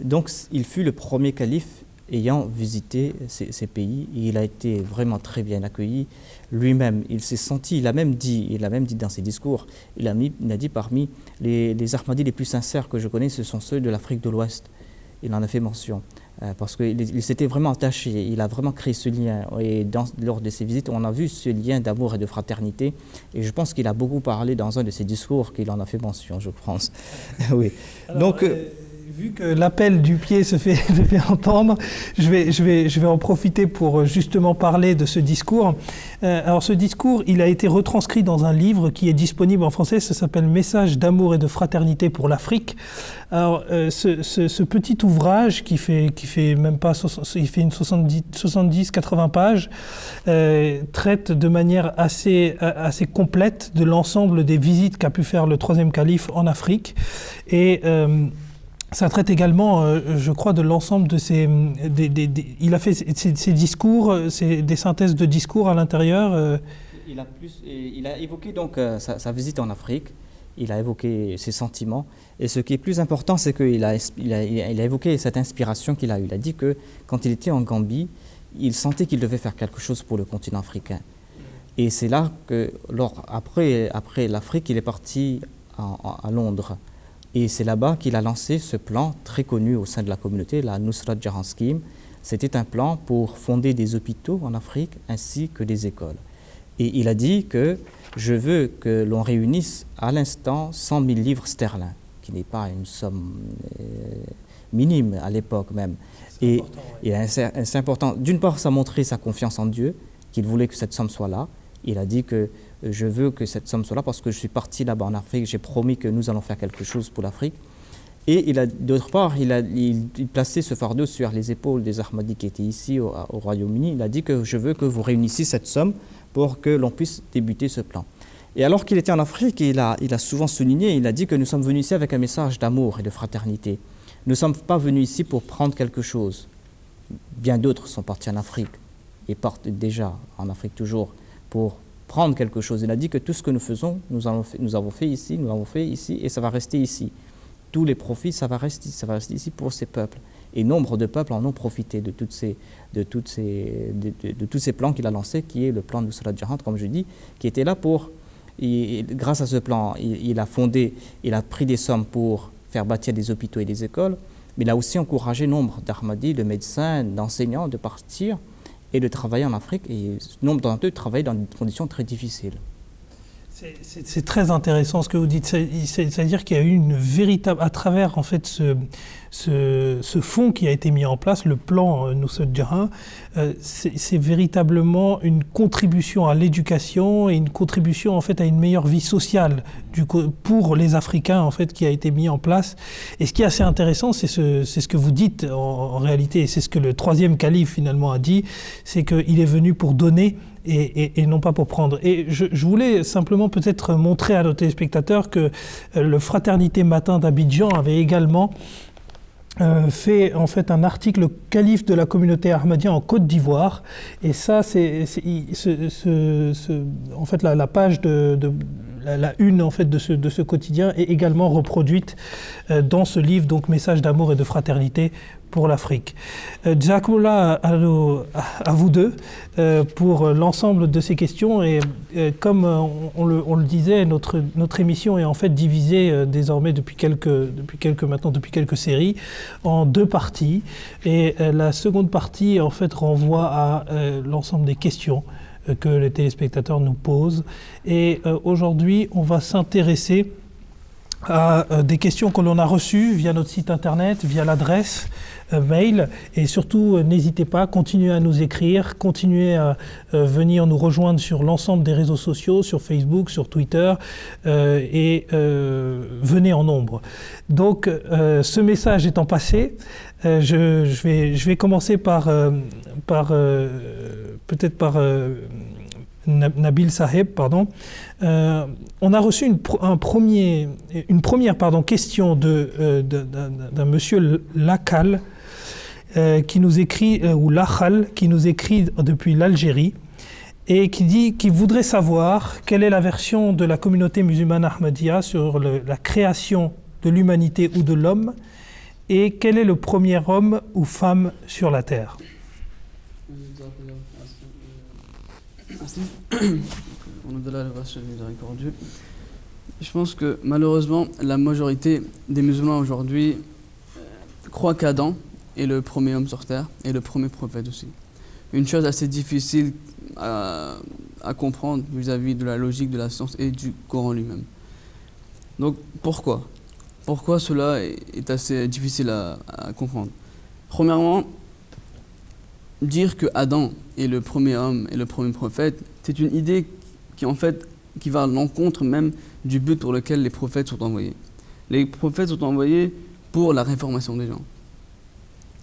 Donc il fut le premier calife ayant visité ces pays. Et il a été vraiment très bien accueilli. Lui-même, il s'est senti, il a même dit dans ses discours, il a dit parmi les Ahmadis les plus sincères que je connais, ce sont ceux de l'Afrique de l'Ouest. Il en a fait mention. Parce qu'il s'était vraiment attaché, il a vraiment créé ce lien. Et lors de ses visites, on a vu ce lien d'amour et de fraternité. Et je pense qu'il a beaucoup parlé dans un de ses discours qu'il en a fait mention, je pense. Oui. Alors, donc, vu que l'appel du pied se fait entendre, je vais en profiter pour justement parler de ce discours. Alors ce discours, il a été retranscrit dans un livre qui est disponible en français, ça s'appelle « Message d'amour et de fraternité pour l'Afrique ». Alors ce petit ouvrage qui fait même pas, il fait une 70-80 pages, traite de manière assez complète de l'ensemble des visites qu'a pu faire le troisième calife en Afrique et ça traite également, je crois, de l'ensemble de il a fait ses discours, des synthèses de discours à l'intérieur. Il a évoqué donc sa visite en Afrique. Il a évoqué ses sentiments. Et ce qui est plus important, c'est qu'il a évoqué cette inspiration qu'il a eue. Il a dit que quand il était en Gambie, il sentait qu'il devait faire quelque chose pour le continent africain. Et c'est là que, après l'Afrique, il est parti à Londres, Et c'est là-bas qu'il a lancé ce plan très connu au sein de la communauté, la Nusrat Jahan Scheme. C'était un plan pour fonder des hôpitaux en Afrique ainsi que des écoles. Et il a dit que je veux que l'on réunisse à l'instant 100 000 livres sterling, qui n'est pas une somme minime à l'époque même. Et c'est important. D'une part, ça montrait sa confiance en Dieu, qu'il voulait que cette somme soit là. Il a dit que je veux que cette somme soit là parce que je suis parti là-bas en Afrique, j'ai promis que nous allons faire quelque chose pour l'Afrique. Et d'autre part, il plaçait ce fardeau sur les épaules des Ahmadis qui étaient ici au Royaume-Uni. Il a dit que je veux que vous réunissiez cette somme pour que l'on puisse débuter ce plan. Et alors qu'il était en Afrique, il a souvent souligné, il a dit que nous sommes venus ici avec un message d'amour et de fraternité. Nous ne sommes pas venus ici pour prendre quelque chose. Bien d'autres sont partis en Afrique et partent déjà en Afrique toujours pour prendre quelque chose. Il a dit que tout ce que nous faisons, nous avons fait ici et ça va rester ici. Tous les profits, ça va rester ici pour ces peuples. Et nombre de peuples en ont profité de tous ces plans qu'il a lancés, qui est le plan de Nusrat Jahan, comme je dis, qui était là pour, grâce à ce plan, il a pris des sommes pour faire bâtir des hôpitaux et des écoles, mais il a aussi encouragé nombre d'Ahmadis, de médecins, d'enseignants de partir et de travailler en Afrique, et nombre d'entre eux travaillaient dans des conditions très difficiles. C'est très intéressant ce que vous dites, c'est-à-dire qu'il y a eu une véritable, à travers en fait ce fonds qui a été mis en place, le plan Nusrat Jahan, c'est véritablement une contribution à l'éducation et une contribution en fait à une meilleure vie sociale pour les Africains en fait qui a été mis en place. Et ce qui est assez intéressant, c'est ce que vous dites en réalité, et c'est ce que le troisième calife finalement a dit, c'est qu'il est venu pour donner et non pas pour prendre. Et je voulais simplement peut-être montrer à nos téléspectateurs que le Fraternité Matin d'Abidjan avait également fait en fait un article calife de la communauté ahmadiyya en Côte d'Ivoire, et ça c'est en fait la page la une en fait de ce quotidien est également reproduite dans ce livre, donc Message d'amour et de fraternité pour l'Afrique. Jazakumullah à vous deux pour l'ensemble de ces questions, et comme on le disait, notre émission est en fait divisée désormais depuis quelques séries en deux parties, et la seconde partie en fait renvoie à l'ensemble des questions que les téléspectateurs nous posent, et aujourd'hui on va s'intéresser à des questions que l'on a reçues via notre site internet, via l'adresse mail, et surtout n'hésitez pas, continuez à nous écrire, continuez à venir nous rejoindre sur l'ensemble des réseaux sociaux, sur Facebook, sur Twitter, et venez en nombre. Donc ce message étant passé, je vais commencer par Nabil Saheb, pardon. On a reçu une première question d'un monsieur Lakhal qui nous écrit, ou Lakhal, qui nous écrit depuis l'Algérie, et qui voudrait savoir quelle est la version de la communauté musulmane ahmadiyya sur la création de l'humanité ou de l'homme, et quel est le premier homme ou femme sur la terre. Je pense que malheureusement la majorité des musulmans aujourd'hui croient qu'Adam est le premier homme sur terre et le premier prophète aussi. Une chose assez difficile à comprendre vis-à-vis de la logique de la science et du Coran lui-même. Donc pourquoi cela est assez difficile à comprendre? Premièrement, dire que Adam est le premier homme et le premier prophète, c'est une idée qui va à l'encontre même du but pour lequel les prophètes sont envoyés. Les prophètes sont envoyés pour la réformation des gens.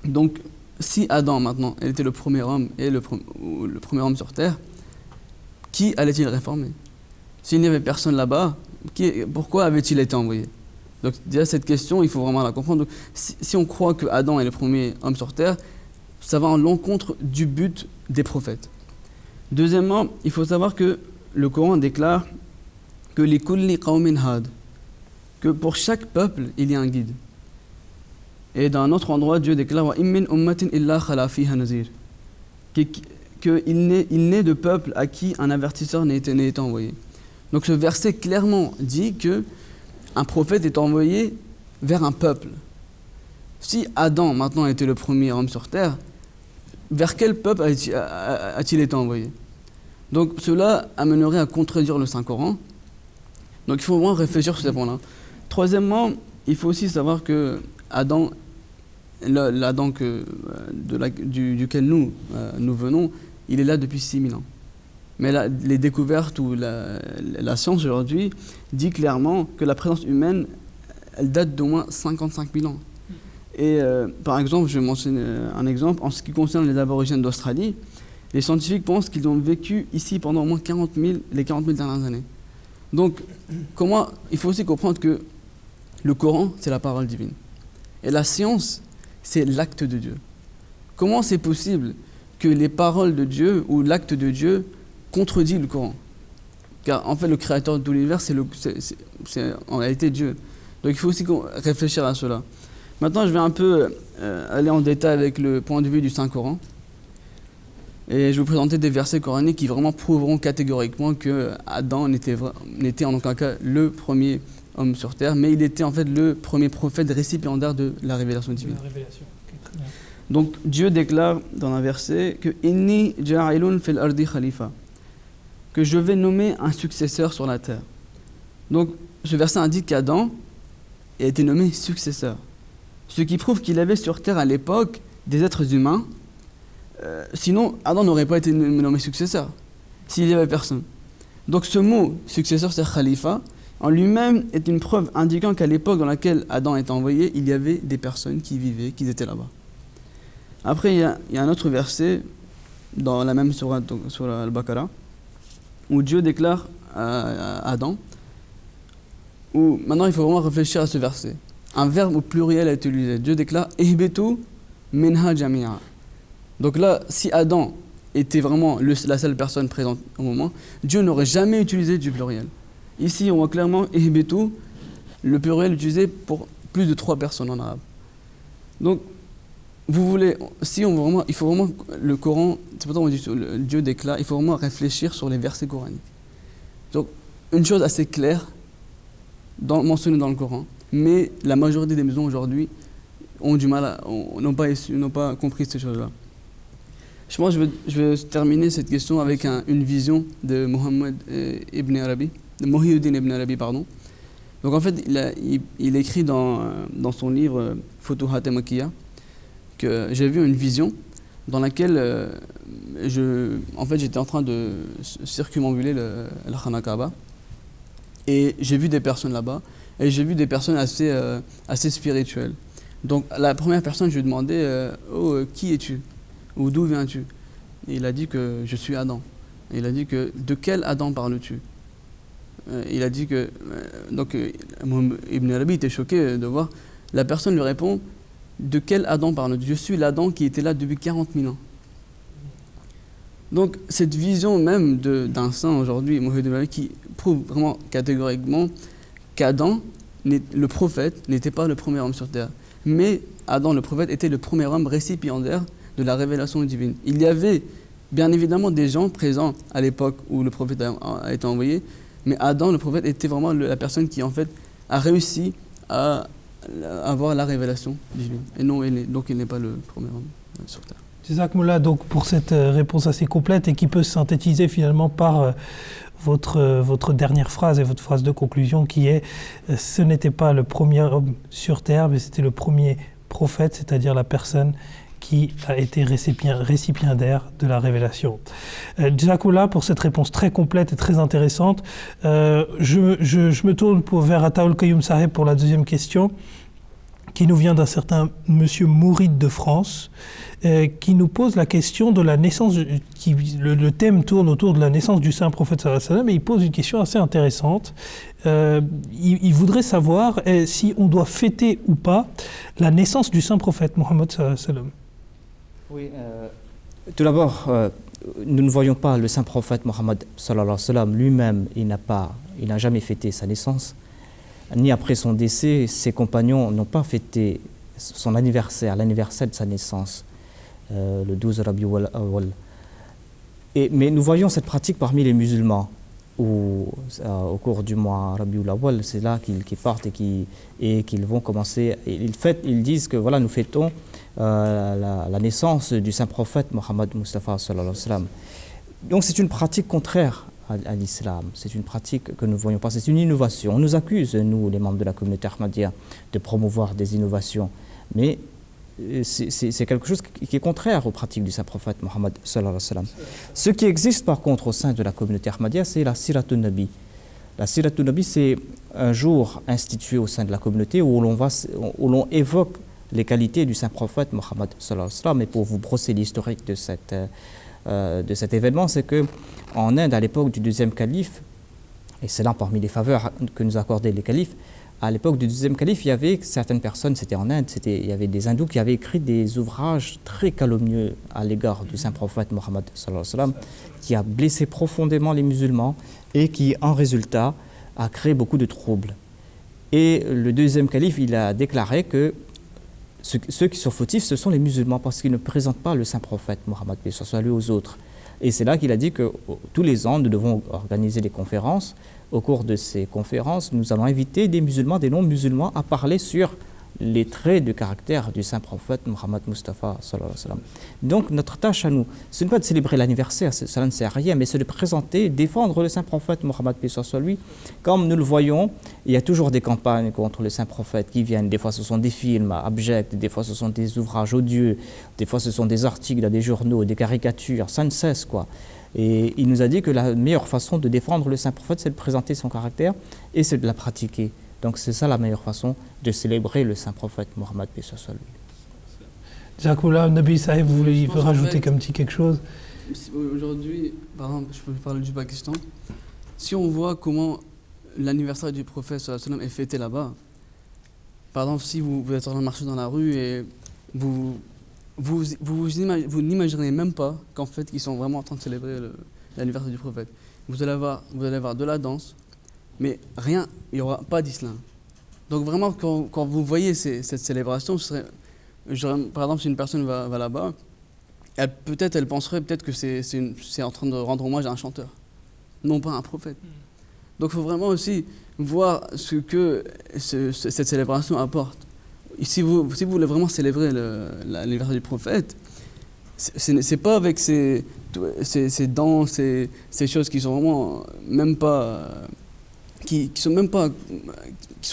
Donc, si Adam maintenant était le premier homme et le premier homme sur terre, qui allait-il réformer? S'il n'y avait personne là-bas, pourquoi avait-il été envoyé? Donc déjà cette question, il faut vraiment la comprendre. Donc, si on croit que Adam est le premier homme sur terre, ça va à l'encontre du but des prophètes. Deuxièmement, il faut savoir que le Coran déclare que li kulli qawmin had, que pour chaque peuple, il y a un guide. Et dans un autre endroit, Dieu déclare wa in min ummatin illa khala fiha nazir, qu'il n'est de peuple à qui un avertisseur n'est été envoyé. Donc ce verset clairement dit que un prophète est envoyé vers un peuple. Si Adam maintenant était le premier homme sur terre, vers quel peuple a-t-il été envoyé? Donc cela amènerait à contredire le Saint-Coran. Donc il faut vraiment réfléchir sur ces points-là. Troisièmement, il faut aussi savoir que Adam, l'Adam duquel nous venons, il est là depuis 6000 ans. Mais les découvertes ou la science aujourd'hui dit clairement que la présence humaine, elle date d'au moins 55 000 ans. Et par exemple, je vais mentionner un exemple, en ce qui concerne les aborigènes d'Australie, les scientifiques pensent qu'ils ont vécu ici pendant au moins les 40 000 dernières années. Donc, il faut aussi comprendre que le Coran, c'est la parole divine. Et la science, c'est l'acte de Dieu. Comment c'est possible que les paroles de Dieu ou l'acte de Dieu contredit le Coran? Car en fait, le créateur de l'univers, c'est en réalité Dieu. Donc il faut aussi réfléchir à cela. Maintenant, je vais un peu aller en détail avec le point de vue du Saint-Coran. Et je vais vous présenter des versets coraniques qui vraiment prouveront catégoriquement que Adam n'était en aucun cas le premier homme sur terre, mais il était en fait le premier prophète récipiendaire de la révélation divine. Donc Dieu déclare dans un verset que Inni ja'ilun fil ardi khalifa, que je vais nommer un successeur sur la terre. Donc ce verset indique qu'Adam a été nommé successeur, ce qui prouve qu'il avait sur terre à l'époque des êtres humains. Sinon Adam n'aurait pas été nommé successeur s'il n'y avait personne. Donc ce mot successeur, c'est khalifa, en lui-même est une preuve indiquant qu'à l'époque dans laquelle Adam est envoyé, il y avait des personnes qui vivaient, qui étaient là-bas. Après, il y a un autre verset dans la même sourate, sur Al-Baqarah, où Dieu déclare à Adam, où maintenant il faut vraiment réfléchir à ce verset. Un verbe au pluriel est utilisé. Dieu déclare « Ihbitu minha jami'a ». Donc là, si Adam était vraiment la seule personne présente au moment, Dieu n'aurait jamais utilisé du pluriel. Ici, on voit clairement « Ihbitu », le pluriel utilisé pour plus de 3 personnes en arabe. Donc, il faut vraiment, le Coran, c'est pourquoi on dit Dieu déclare, il faut vraiment réfléchir sur les versets coraniques. Donc, une chose assez claire, mentionnée dans le Coran, mais la majorité des maisons aujourd'hui ont du mal, n'ont pas compris ces choses-là. Je pense que je vais terminer cette question avec une vision de Muhyiddin ibn Arabi, pardon. Donc en fait, il écrit dans son livre Futuhat Makkiyya que j'ai vu une vision dans laquelle j'étais en train de circumambuler le Khana Kaaba et j'ai vu des personnes là-bas et j'ai vu des personnes assez spirituelles. Donc la première personne, je lui ai demandé qui es-tu ou d'où viens-tu? Et il a dit que je suis Adam. Et il a dit que de quel Adam parles-tu? Il a dit que Ibn Arabi était choqué de voir. La personne lui répond: de quel Adam parles-tu? Je suis l'Adam qui était là depuis 40 000 ans. Donc cette vision même d'un saint aujourd'hui, Muhammad, qui prouve vraiment catégoriquement qu'Adam, le prophète, n'était pas le premier homme sur terre. Mais Adam, le prophète, était le premier homme récipiendaire de la révélation divine. Il y avait bien évidemment des gens présents à l'époque où le prophète a été envoyé, mais Adam, le prophète, était vraiment la personne qui en fait a réussi à avoir la révélation divine. Et non, donc il n'est pas le premier homme sur terre. Jazakumullah, donc pour cette réponse assez complète et qui peut se synthétiser finalement par votre dernière phrase et votre phrase de conclusion qui est ce n'était pas le premier homme sur terre, mais c'était le premier prophète, c'est-à-dire la personne qui a été récipiendaire de la révélation. Jazakumullah pour cette réponse très complète et très intéressante. Je me tourne vers Ataoul Kayoum Saheb pour la deuxième question, qui nous vient d'un certain monsieur Mouride de France, qui nous pose la question de la naissance, le thème tourne autour de la naissance du saint prophète sallallahu alayhi wa sallam, et il pose une question assez intéressante. Il voudrait savoir si on doit fêter ou pas la naissance du saint prophète Mohammed sallallahu alayhi wa sallam. Oui, tout d'abord, nous ne voyons pas le saint prophète Mohammed sallallahu alayhi wa sallam lui-même, il n'a jamais fêté sa naissance. Ni après son décès, ses compagnons n'ont pas fêté son anniversaire, l'anniversaire de sa naissance, le 12 Rabiul Awwal. Mais nous voyons cette pratique parmi les musulmans. au cours du mois Rabiul Awwal, c'est là qu'ils partent et qu'ils vont commencer. Ils disent que voilà, nous fêtons la naissance du saint prophète Mohammed Mustafa sallallahu alayhi wa sallam. Donc c'est une pratique contraire à l'islam, c'est une pratique que nous ne voyons pas, c'est une innovation. On nous accuse, nous les membres de la communauté ahmadiyya, de promouvoir des innovations, mais c'est quelque chose qui est contraire aux pratiques du saint prophète Mohammed sallallahu alayhi wa sallam. Ce qui existe par contre au sein de la communauté ahmadiyya, c'est la Siratun Nabi. La Siratun Nabi, c'est un jour institué au sein de la communauté où l'on évoque les qualités du saint prophète Mohammed sallallahu alayhi wa sallam. Et pour vous brosser l'historique de cet événement, c'est que en Inde, à l'époque du deuxième calife, et c'est là parmi les faveurs que nous accordaient les califes, à l'époque du deuxième calife, il y avait certaines personnes, c'était en Inde, il y avait des hindous qui avaient écrit des ouvrages très calomnieux à l'égard du saint prophète Mohammed sallallahu alayhi wa sallam, qui a blessé profondément les musulmans et qui, en résultat, a créé beaucoup de troubles. Et le deuxième calife, il a déclaré que ceux qui sont fautifs, ce sont les musulmans, parce qu'ils ne présentent pas le saint prophète Mohammed sallallahu aux autres. Et c'est là qu'il a dit que tous les ans, nous devons organiser des conférences. Au cours de ces conférences, nous allons inviter des musulmans, des non-musulmans à parler sur les traits de caractère du saint prophète Mohammed Mustafa sallallahu alayhi wa sallam. Donc notre tâche à nous, ce n'est pas de célébrer l'anniversaire, cela ne sert à rien, mais c'est de présenter, défendre le saint prophète Mohammed sallallahu alayhi wa sallam. Comme nous le voyons, il y a toujours des campagnes contre le saint prophète qui viennent. Des fois ce sont des films abjects, des fois ce sont des ouvrages odieux, des fois ce sont des articles dans des journaux, des caricatures, ça ne cesse quoi. Et il nous a dit que la meilleure façon de défendre le saint prophète, c'est de présenter son caractère et c'est de la pratiquer. Donc c'est ça la meilleure façon de célébrer le saint prophète Mohammed sallallahu alayhi wa sallam. Jacoula, Nabil Saheb, vous voulez rajouter comme petit quelque chose? Aujourd'hui, par exemple, je peux parler du Pakistan. Si on voit comment l'anniversaire du prophète sallallahu alayhi wa sallam est fêté là-bas, par exemple, si vous êtes en train de marcher dans la rue et vous n'imaginez même pas qu'en fait, ils sont vraiment en train de célébrer l'anniversaire du prophète. Vous allez avoir de la danse, mais rien, il n'y aura pas d'islam. Donc vraiment, quand vous voyez cette célébration, par exemple, si une personne va là-bas, elle penserait peut-être que c'est en train de rendre hommage à un chanteur, non pas à un prophète. Donc il faut vraiment aussi voir ce que cette célébration apporte. Et si vous voulez vraiment célébrer l'anniversaire du prophète, c'est pas avec ces danses, ces choses qui sont vraiment même pas qui sont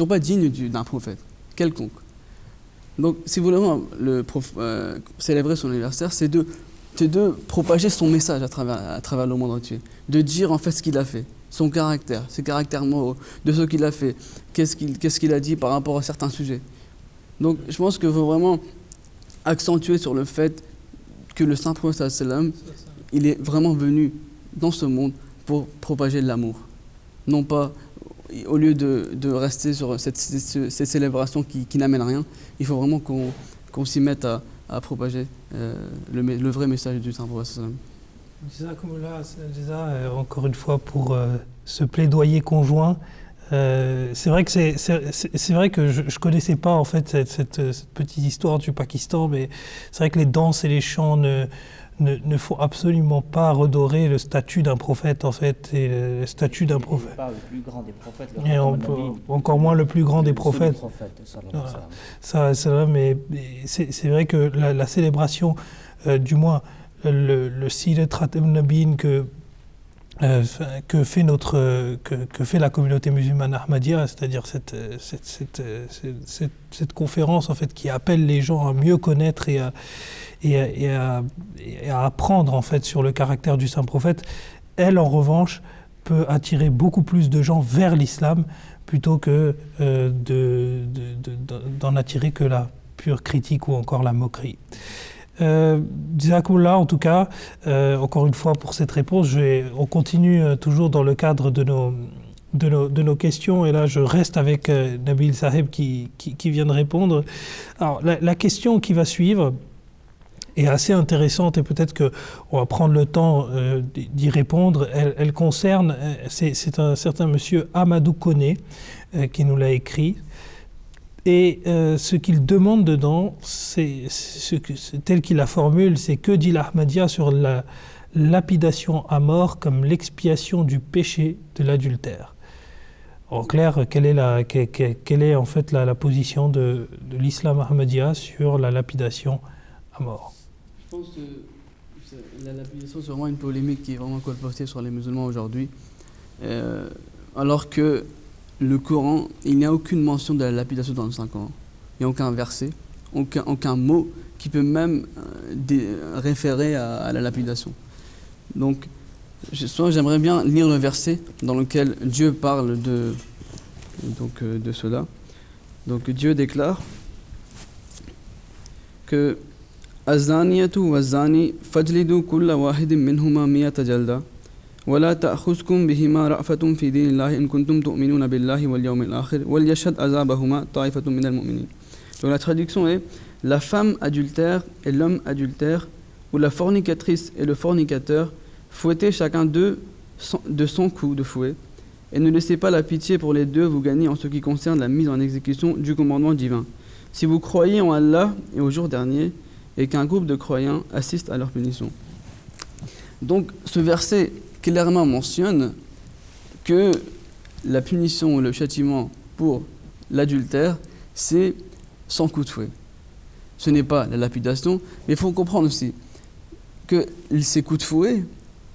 pas dignes d'un prophète quelconque. Donc si vous voulez vraiment célébrer son anniversaire, c'est de propager son message à travers le monde entier, de dire en fait ce qu'il a fait, son caractère, ses caractères moraux, de ce qu'il a fait, qu'est-ce qu'il a dit par rapport à certains sujets. Donc je pense qu'il faut vraiment accentuer sur le fait que le saint prophète sallam, il est vraiment venu dans ce monde pour propager l'amour. Non pas, au lieu de rester sur cette célébration qui n'amène à rien, il faut vraiment qu'on s'y mette à propager le vrai message du saint prophète sallam. Encore une fois pour ce plaidoyer conjoint. C'est vrai que c'est vrai que je connaissais pas en fait cette petite histoire du Pakistan, mais c'est vrai que les danses et les chants ne faut absolument pas redorer le statut d'un prophète en fait, et le statut d'un prophète. Pas le plus grand des prophètes. Et encore moins le plus grand des prophètes. Ça, mais c'est vrai que la célébration, du moins le Sirat Nabin que fait la communauté musulmane ahmadiyya, c'est-à-dire cette conférence en fait qui appelle les gens à mieux connaître et à apprendre en fait sur le caractère du saint prophète, elle en revanche peut attirer beaucoup plus de gens vers l'islam plutôt que d'en attirer que la pure critique ou encore la moquerie. Jazakumullah, en tout cas, encore une fois pour cette réponse. On continue toujours dans le cadre de nos questions, et là je reste avec Nabil Saheb qui vient de répondre. Alors la question qui va suivre est assez intéressante et peut-être qu'on va prendre le temps d'y répondre. Elle concerne, c'est un certain monsieur Amadou Koné qui nous l'a écrit. Et ce qu'il demande dedans, tel qu'il la formule, c'est que dit l'Ahmadiyya sur lapidation à mort comme l'expiation du péché de l'adultère. En clair, quelle est en fait la position de l'islam ahmadiyya sur la lapidation à mort? Je pense que la lapidation, c'est vraiment une polémique qui est vraiment colportée sur les musulmans aujourd'hui. Alors que le Coran, il n'y a aucune mention de la lapidation dans le Saint-Coran. Il n'y a aucun verset, aucun mot qui peut même référer à la lapidation. Donc, j'aimerais bien lire le verset dans lequel Dieu parle de cela. Donc Dieu déclare que الزانية والزاني فاجلدوا كل واحد منهما 100 جلدة ولا تأخذكم بهما رأفة في دين الله إن كنتم تؤمنون بالله واليوم الآخر وليشهد عذابهما طائفة من المؤمنين. Donc la traduction est: la femme adultère et l'homme adultère, ou la fornicatrice et le fornicateur, fouettez chacun d'eux de 100 coups de fouet, et ne laissez pas la pitié pour les deux vous gagner en ce qui concerne la mise en exécution du commandement divin. Si vous croyez en Allah et au jour dernier, et qu'un groupe de croyants assiste à leur punition. Donc ce verset clairement mentionne que la punition ou le châtiment pour l'adultère, c'est 100 coups de fouet. Ce n'est pas la lapidation, mais il faut comprendre aussi que ces coups de fouet,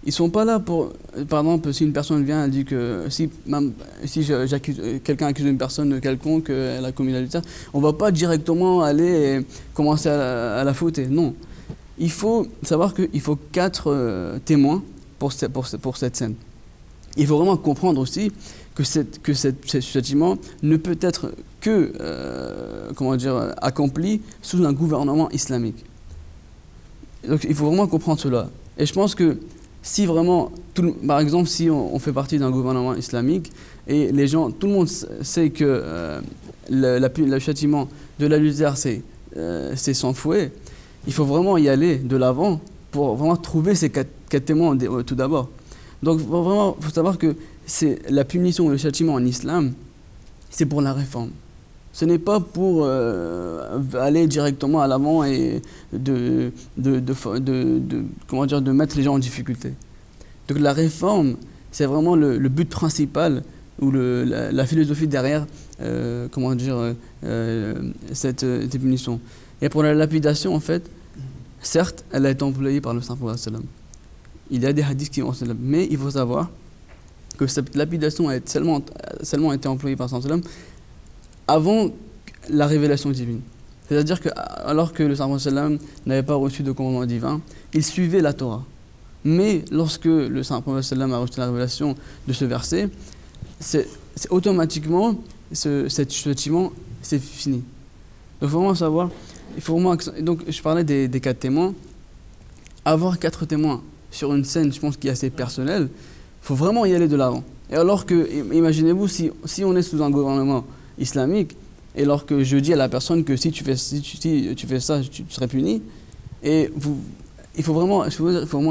ils ne sont pas là pour... Par exemple, si une personne vient et dit que... Si quelqu'un accuse une personne quelconque, elle a commis l'adultère, on ne va pas directement aller et commencer à la fouetter. Non. Il faut savoir qu'il faut 4 témoins pour cette scène. Il faut vraiment comprendre aussi que ce châtiment ne peut être que accompli sous un gouvernement islamique. Donc il faut vraiment comprendre cela. Et je pense que si vraiment, par exemple, si on fait partie d'un gouvernement islamique et tout le monde sait que le châtiment de l'adultère c'est sans fouet, il faut vraiment y aller de l'avant pour vraiment trouver ces 4 témoins tout d'abord. Donc vraiment, il faut savoir que la punition ou le châtiment en islam, c'est pour la réforme. Ce n'est pas pour aller directement à l'avant et de mettre les gens en difficulté. Donc la réforme, c'est vraiment le but principal ou la philosophie derrière cette punition. Et pour la lapidation, en fait, certes, elle a été employée par le saint prophète sallam. Il y a des hadiths qui ont cela, mais il faut savoir que cette lapidation a seulement été employée par le saint sallam avant la révélation divine. C'est-à-dire que alors que le saint prophète sallam n'avait pas reçu de commandement divin, il suivait la Torah. Mais lorsque le saint prophète sallam a reçu la révélation de ce verset, c'est automatiquement cet châtiment, c'est fini. Donc il faut vraiment savoir, donc je parlais des 4 témoins. Avoir 4 témoins sur une scène, je pense, qui est assez personnelle, il faut vraiment y aller de l'avant. Et alors que, imaginez-vous, si on est sous un gouvernement islamique, et alors que je dis à la personne que si tu fais ça, tu serais puni, et il faut vraiment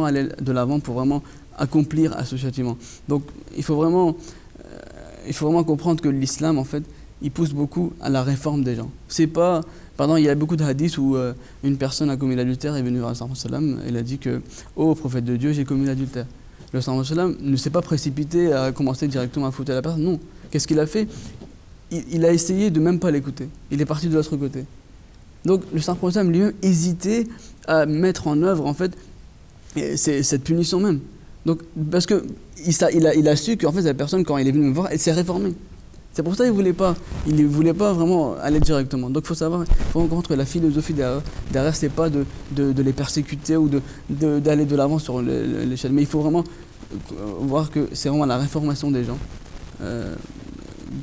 aller de l'avant pour vraiment accomplir à ce châtiment. Donc il faut vraiment comprendre que l'islam, en fait, il pousse beaucoup à la réforme des gens. C'est pas... Pardon, il y a beaucoup de hadiths où une personne a commis l'adultère, est venue vers le prophète sallam, elle a dit que « Oh, prophète de Dieu, j'ai commis l'adultère ». Le prophète sallam ne s'est pas précipité à commencer directement à foutre la personne, non. Qu'est-ce qu'il a fait? Il a essayé de même pas l'écouter. Il est parti de l'autre côté. Donc le prophète sallam lui-même hésitait à mettre en œuvre, en fait, cette punition même. Donc, parce qu'il a su qu'en fait, la personne, quand il est venu me voir, elle s'est réformée. C'est pour ça qu'il ne voulait pas vraiment aller directement. Donc il faut savoir, il faut comprendre que la philosophie derrière c'est pas de les persécuter ou d'aller de l'avant sur l'échelle. Mais il faut vraiment voir que c'est vraiment la réformation des gens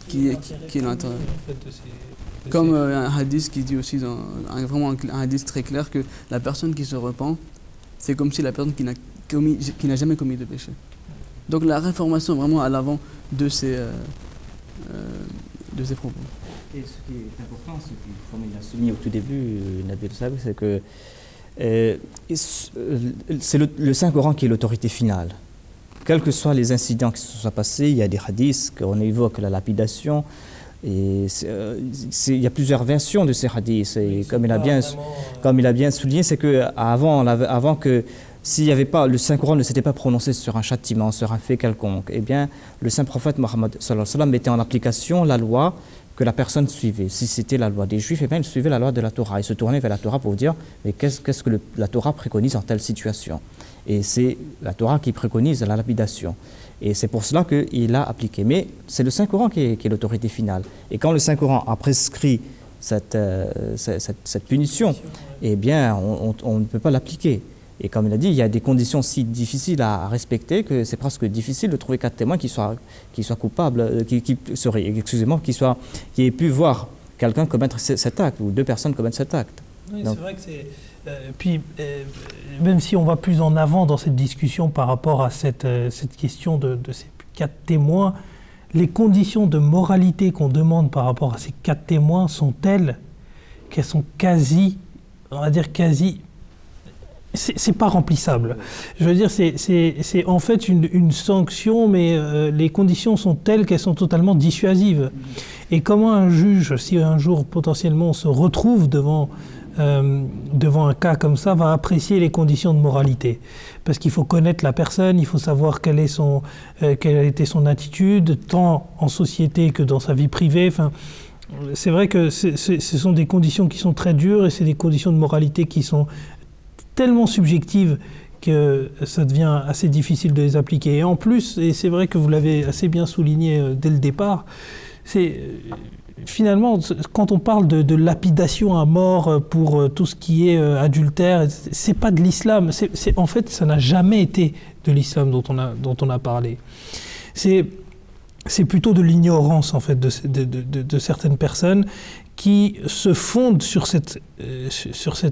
qui est l'intérêt. Comme un hadith qui dit aussi, vraiment un hadith très clair, que la personne qui se repent, c'est comme si la personne qui n'a jamais commis de péché. Donc la réformation vraiment à l'avant de ces propos. Et ce qui est important, c'est comme il a souligné au tout début, Nabil Sabri, c'est que c'est le Saint-Coran qui est l'autorité finale. Quels que soient les incidents qui se sont passés, il y a des hadiths qu'on évoque la lapidation, et il y a plusieurs versions de ces hadiths. Et comme il a bien souligné, c'est que avant que s'il n'y avait pas, le Saint-Coran ne s'était pas prononcé sur un châtiment, sur un fait quelconque, eh bien, le Saint-Prophète Mohammed sallallahu alayhi wa sallam mettait en application la loi que la personne suivait. Si c'était la loi des Juifs, eh bien, il suivait la loi de la Torah. Il se tournait vers la Torah pour dire, mais qu'est-ce que la Torah préconise en telle situation? Et c'est la Torah qui préconise la lapidation. Et c'est pour cela qu'il a appliqué. Mais c'est le Saint-Coran qui est l'autorité finale. Et quand le Saint-Coran a prescrit cette punition, eh bien, on ne peut pas l'appliquer. Et comme il a dit, il y a des conditions si difficiles à respecter que c'est presque difficile de trouver 4 témoins qui soient coupables, qui aient pu voir quelqu'un commettre cet acte, ou 2 personnes commettre cet acte. Oui, c'est vrai que c'est... même si on va plus en avant dans cette discussion par rapport à cette question de ces 4 témoins, les conditions de moralité qu'on demande par rapport à ces 4 témoins sont telles qu'elles sont quasi, c'est pas remplissable. Je veux dire, c'est en fait une sanction, mais les conditions sont telles qu'elles sont totalement dissuasives. Et comment un juge, si un jour potentiellement on se retrouve devant un cas comme ça, va apprécier les conditions de moralité? Parce qu'il faut connaître la personne, il faut savoir quelle a été son attitude, tant en société que dans sa vie privée. Enfin, c'est vrai que ce sont des conditions qui sont très dures, et c'est des conditions de moralité qui sont tellement subjectives que ça devient assez difficile de les appliquer. Et en plus, et c'est vrai que vous l'avez assez bien souligné dès le départ, c'est finalement, quand on parle de lapidation à mort pour tout ce qui est adultère, c'est pas de l'islam. En fait, ça n'a jamais été de l'islam dont on a parlé. C'est plutôt de l'ignorance en fait de certaines personnes qui se fondent sur cette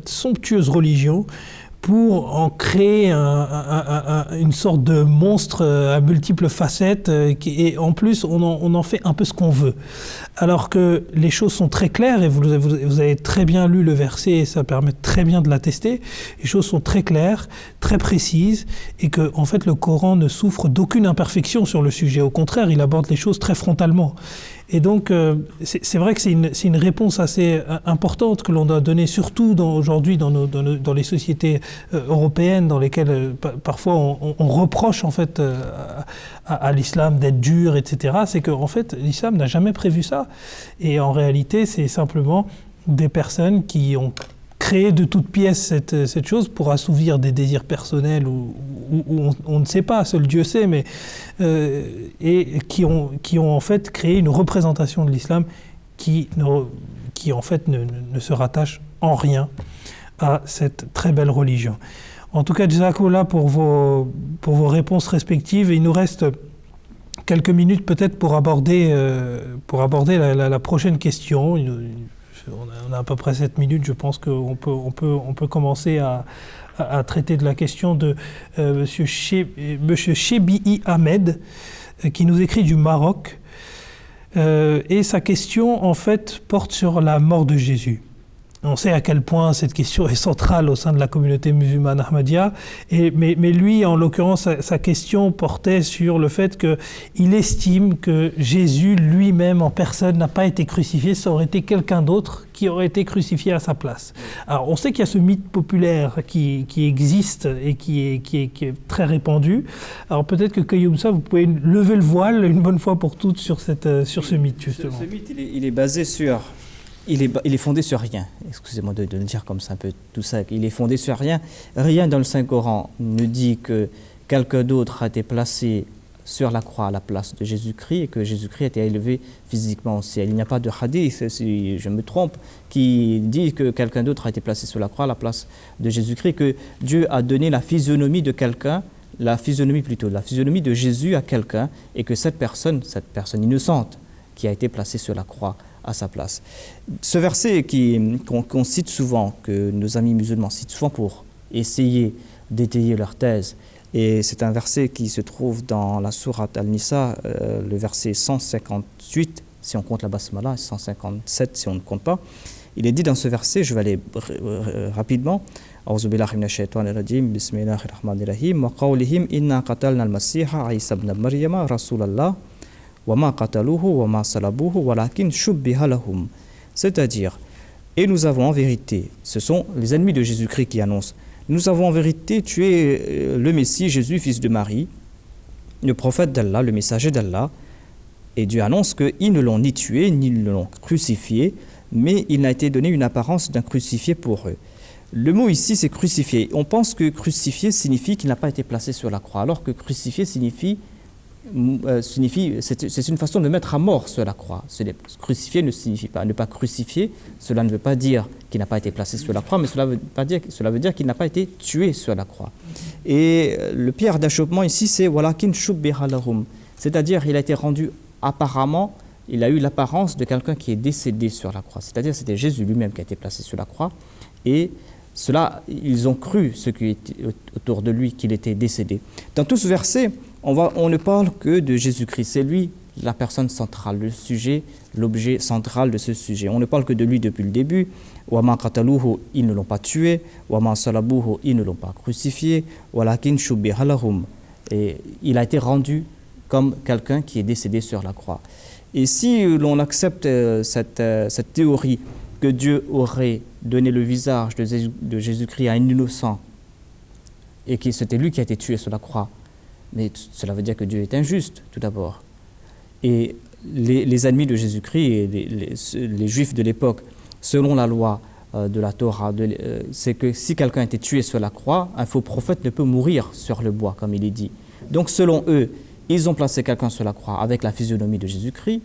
somptueuse religion pour en créer une sorte de monstre à multiples facettes, et en plus on en fait un peu ce qu'on veut. Alors que les choses sont très claires, et vous avez très bien lu le verset, et ça permet très bien de l'attester. Les choses sont très claires, très précises, et que en fait le Coran ne souffre d'aucune imperfection sur le sujet. Au contraire, il aborde les choses très frontalement. Et donc, c'est vrai que c'est une réponse assez importante que l'on doit donner, surtout aujourd'hui dans les sociétés européennes, dans lesquelles parfois on reproche en fait à l'islam d'être dur, etc. C'est qu'en fait, l'islam n'a jamais prévu ça. Et en réalité, c'est simplement des personnes qui ont créé de toutes pièces cette chose pour assouvir des désirs personnels ou on ne sait pas, seul Dieu sait, mais et qui ont en fait créé une représentation de l'islam qui en fait ne se rattache en rien à cette très belle religion. En tout cas, Jazakallah pour vos réponses respectives. Et il nous reste quelques minutes peut-être pour aborder la prochaine question. On a à peu près 7 minutes, je pense qu'on peut commencer à traiter de la question de Monsieur Chebii Ahmed, qui nous écrit du Maroc. Et sa question, en fait, porte sur la mort de Jésus. On sait à quel point cette question est centrale au sein de la communauté musulmane Ahmadiyya, mais lui, en l'occurrence, sa question portait sur le fait qu'il estime que Jésus lui-même en personne n'a pas été crucifié, ça aurait été quelqu'un d'autre qui aurait été crucifié à sa place. Alors on sait qu'il y a ce mythe populaire qui existe et qui est très répandu. Alors peut-être que Kayoumsa, vous pouvez lever le voile une bonne fois pour toutes sur ce mythe justement. Ce mythe, il est basé sur... Il est fondé sur rien. Excusez-moi de le dire comme ça un peu tout ça. Il est fondé sur rien. Rien dans le Saint-Coran ne dit que quelqu'un d'autre a été placé sur la croix à la place de Jésus-Christ et que Jésus-Christ a été élevé physiquement au ciel. Il n'y a pas de hadith, si je me trompe, qui dit que quelqu'un d'autre a été placé sur la croix à la place de Jésus-Christ, que Dieu a donné la physionomie de quelqu'un, la physionomie de Jésus à quelqu'un, et que cette personne innocente qui a été placée sur la croix à sa place. Ce verset qu'on cite souvent, que nos amis musulmans citent souvent pour essayer d'étayer leur thèse, et c'est un verset qui se trouve dans la sourate Al-Nisa, le verset 158, si on compte la basmala, 157 si on ne compte pas. Il est dit dans ce verset, je vais aller rapidement, أعوذ بالله من الشيطان الرجيم بسم الله الرحمن الرحيم وقولهم إنا قتلنا المسيح عيسى ابن مريم رسول الله وما قتلوه وما صلبوه ولكن شبه لهم. C'est-à-dire, et nous avons en vérité, ce sont les ennemis de Jésus-Christ qui annoncent, nous avons en vérité tué le Messie, Jésus, fils de Marie, le prophète d'Allah, le messager d'Allah. Et Dieu annonce qu'ils ne l'ont ni tué, ni ne l'ont crucifié, mais il n'a été donné une apparence d'un crucifié pour eux. Le mot ici, c'est crucifié. On pense que crucifié signifie qu'il n'a pas été placé sur la croix, alors que crucifié signifie c'est une façon de mettre à mort sur la croix. Crucifié ne signifie pas, ne pas crucifier, cela ne veut pas dire qu'il n'a pas été placé sur la croix, mais cela veut dire qu'il n'a pas été tué sur la croix. Et le pierre d'achoppement ici, c'est walakin shubbiha lahum, c'est-à-dire il a été rendu apparemment, il a eu l'apparence de quelqu'un qui est décédé sur la croix, c'est-à-dire c'était Jésus lui-même qui a été placé sur la croix, et cela, ils ont cru, ceux qui étaient autour de lui, qu'il était décédé. Dans tout ce verset, on ne parle que de Jésus-Christ. C'est lui la personne centrale, le sujet, l'objet central de ce sujet. On ne parle que de lui depuis le début. Wama qataluhu, ils ne l'ont pas tué. Wama salabuhu, ils ne l'ont pas crucifié. Walakin shubbiha lahum. Et il a été rendu comme quelqu'un qui est décédé sur la croix. Et si l'on accepte cette théorie que Dieu aurait donné le visage de Jésus-Christ à un innocent et que c'était lui qui a été tué sur la croix, mais cela veut dire que Dieu est injuste, tout d'abord. Et les ennemis de Jésus-Christ et les Juifs de l'époque, selon la loi de la Torah, c'est que si quelqu'un a été tué sur la croix, un faux prophète ne peut mourir sur le bois, comme il est dit. Donc selon eux, ils ont placé quelqu'un sur la croix avec la physionomie de Jésus-Christ.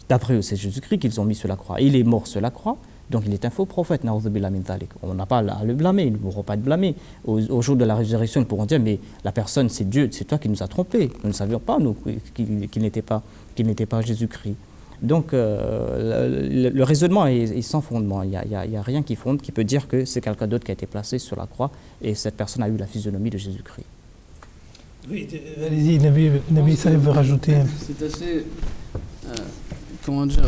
D'après eux, c'est Jésus-Christ qu'ils ont mis sur la croix. Il est mort sur la croix, donc il est un faux prophète. On n'a pas à le blâmer, ils ne pourront pas être blâmés. Au jour de la résurrection, ils pourront dire, mais la personne, c'est Dieu, c'est toi qui nous as trompés. Nous ne savions pas, nous, qu'il n'était pas Jésus-Christ. Donc, le raisonnement est sans fondement. Il n'y a rien qui fonde, qui peut dire que c'est quelqu'un d'autre qui a été placé sur la croix et cette personne a eu la physionomie de Jésus-Christ. Oui, allez-y, Nabi Saleh veut rajouter. C'est assez, comment dire,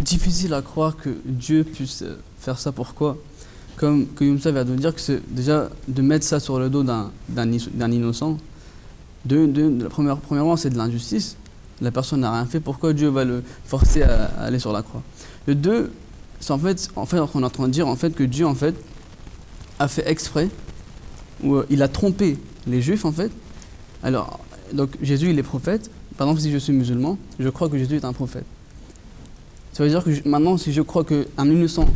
difficile à croire que Dieu puisse faire ça. Pourquoi? Comme Youmsa vient de dire, que c'est déjà de mettre ça sur le dos d'un innocent. Premièrement, c'est de l'injustice. La personne n'a rien fait. Pourquoi Dieu va le forcer à aller sur la croix? Le deux, c'est en fait, on est en train de dire en fait que Dieu en fait a fait exprès, ou il a trompé les Juifs en fait. Alors, donc Jésus il est prophète. Par exemple, si je suis musulman, je crois que Jésus est un prophète. Ça veut dire que maintenant, si je crois qu'un innocent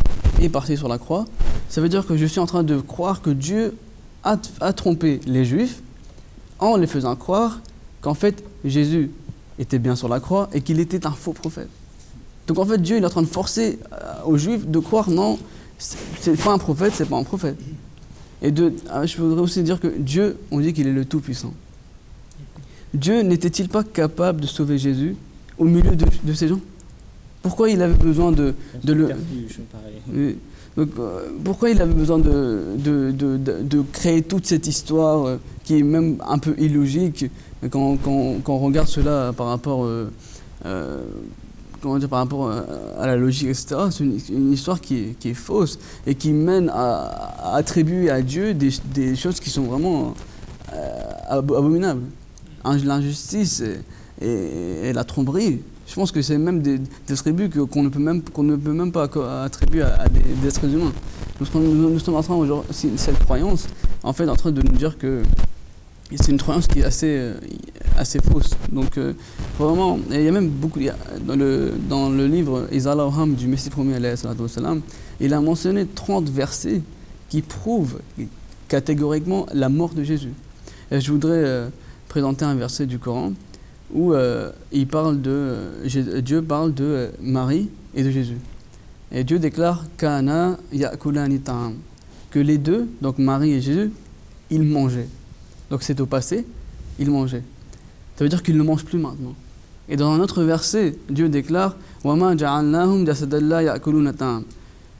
est parti sur la croix, ça veut dire que je suis en train de croire que Dieu a trompé les Juifs en les faisant croire qu'en fait Jésus était bien sur la croix et qu'il était un faux prophète. Donc en fait, Dieu il est en train de forcer aux Juifs de croire non, c'est pas un prophète, c'est pas un prophète. Et je voudrais aussi dire que Dieu, on dit qu'il est le Tout-Puissant. Dieu n'était-il pas capable de sauver Jésus au milieu de ces gens? Pourquoi il avait besoin de pourquoi il avait besoin de créer toute cette histoire qui est même un peu illogique quand on regarde cela par rapport par rapport à la logique, etc. C'est une histoire qui est fausse et qui mène à attribuer à Dieu des choses qui sont vraiment abominables. L'injustice et la tromperie. Je pense que c'est même des attributs qu'on ne peut même pas attribuer à des êtres humains. Nous sommes en train aujourd'hui, cette croyance, en fait, en train de nous dire que c'est une croyance qui est assez fausse. Donc, vraiment, il y a même beaucoup, dans le livre Izala Oham du Messie premier, il a mentionné 30 versets qui prouvent catégoriquement la mort de Jésus. Et je voudrais présenter un verset du Coran où Dieu parle de Marie et de Jésus. Et Dieu déclare Kana ya'kulani ta'am, que les deux, donc Marie et Jésus, ils mangeaient. Donc c'est au passé, ils mangeaient. Ça veut dire qu'ils ne mangent plus maintenant. Et dans un autre verset, Dieu déclare Wama ja'alnahum jasadallah ya'kuluna ta'am,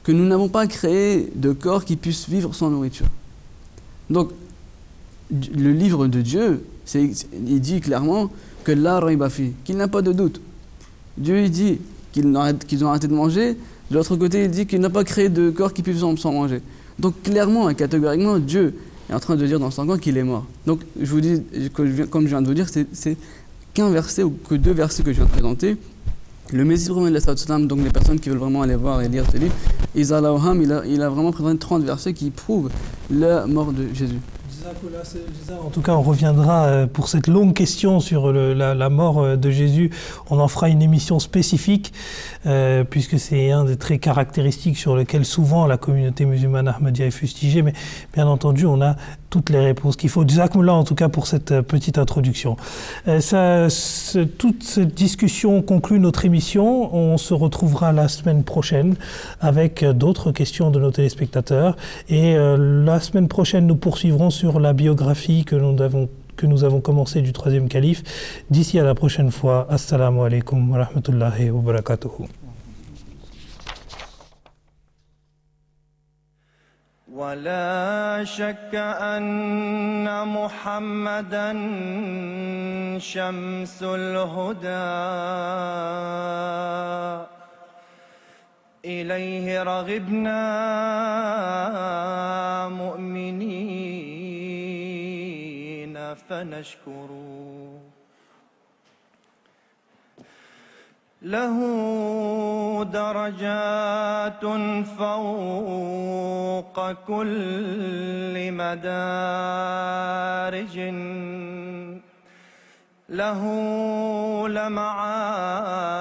que nous n'avons pas créé de corps qui puissent vivre sans nourriture. Donc le livre de Dieu, il dit clairement que la rayba fi, qu'il n'a pas de doute. Dieu il dit qu'ils ont arrêté de manger, de l'autre côté il dit qu'il n'a pas créé de corps qui puissent sans manger. Donc clairement et catégoriquement, Dieu est en train de dire dans ce temps qu'il est mort. Donc je vous dis, comme je viens de vous dire, c'est qu'un verset ou que deux versets que je viens de présenter. Le Messie promet de la salam, donc les personnes qui veulent vraiment aller voir et lire ce livre, Isa al-Awham, il a vraiment présenté 30 versets qui prouvent la mort de Jésus. En tout cas, on reviendra pour cette longue question sur la mort de Jésus. On en fera une émission spécifique, puisque c'est un des traits caractéristiques sur lequel souvent la communauté musulmane ahmadiyya est fustigée. Mais bien entendu, on a toutes les réponses qu'il faut. Jazakumullah en tout cas pour cette petite introduction. Toute cette discussion conclut notre émission. On se retrouvera la semaine prochaine avec d'autres questions de nos téléspectateurs. Et la semaine prochaine, nous poursuivrons sur la biographie que nous avons commencé du troisième calife. D'ici à la prochaine fois, assalamu alaikum wa rahmatullahi wa barakatuhu. ولا شك أن محمدا شمس الهدى إليه رغبنا مؤمنين فنشكر له درجات فوق كل مدارج له لمعات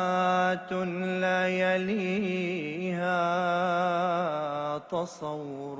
لا يليها تصور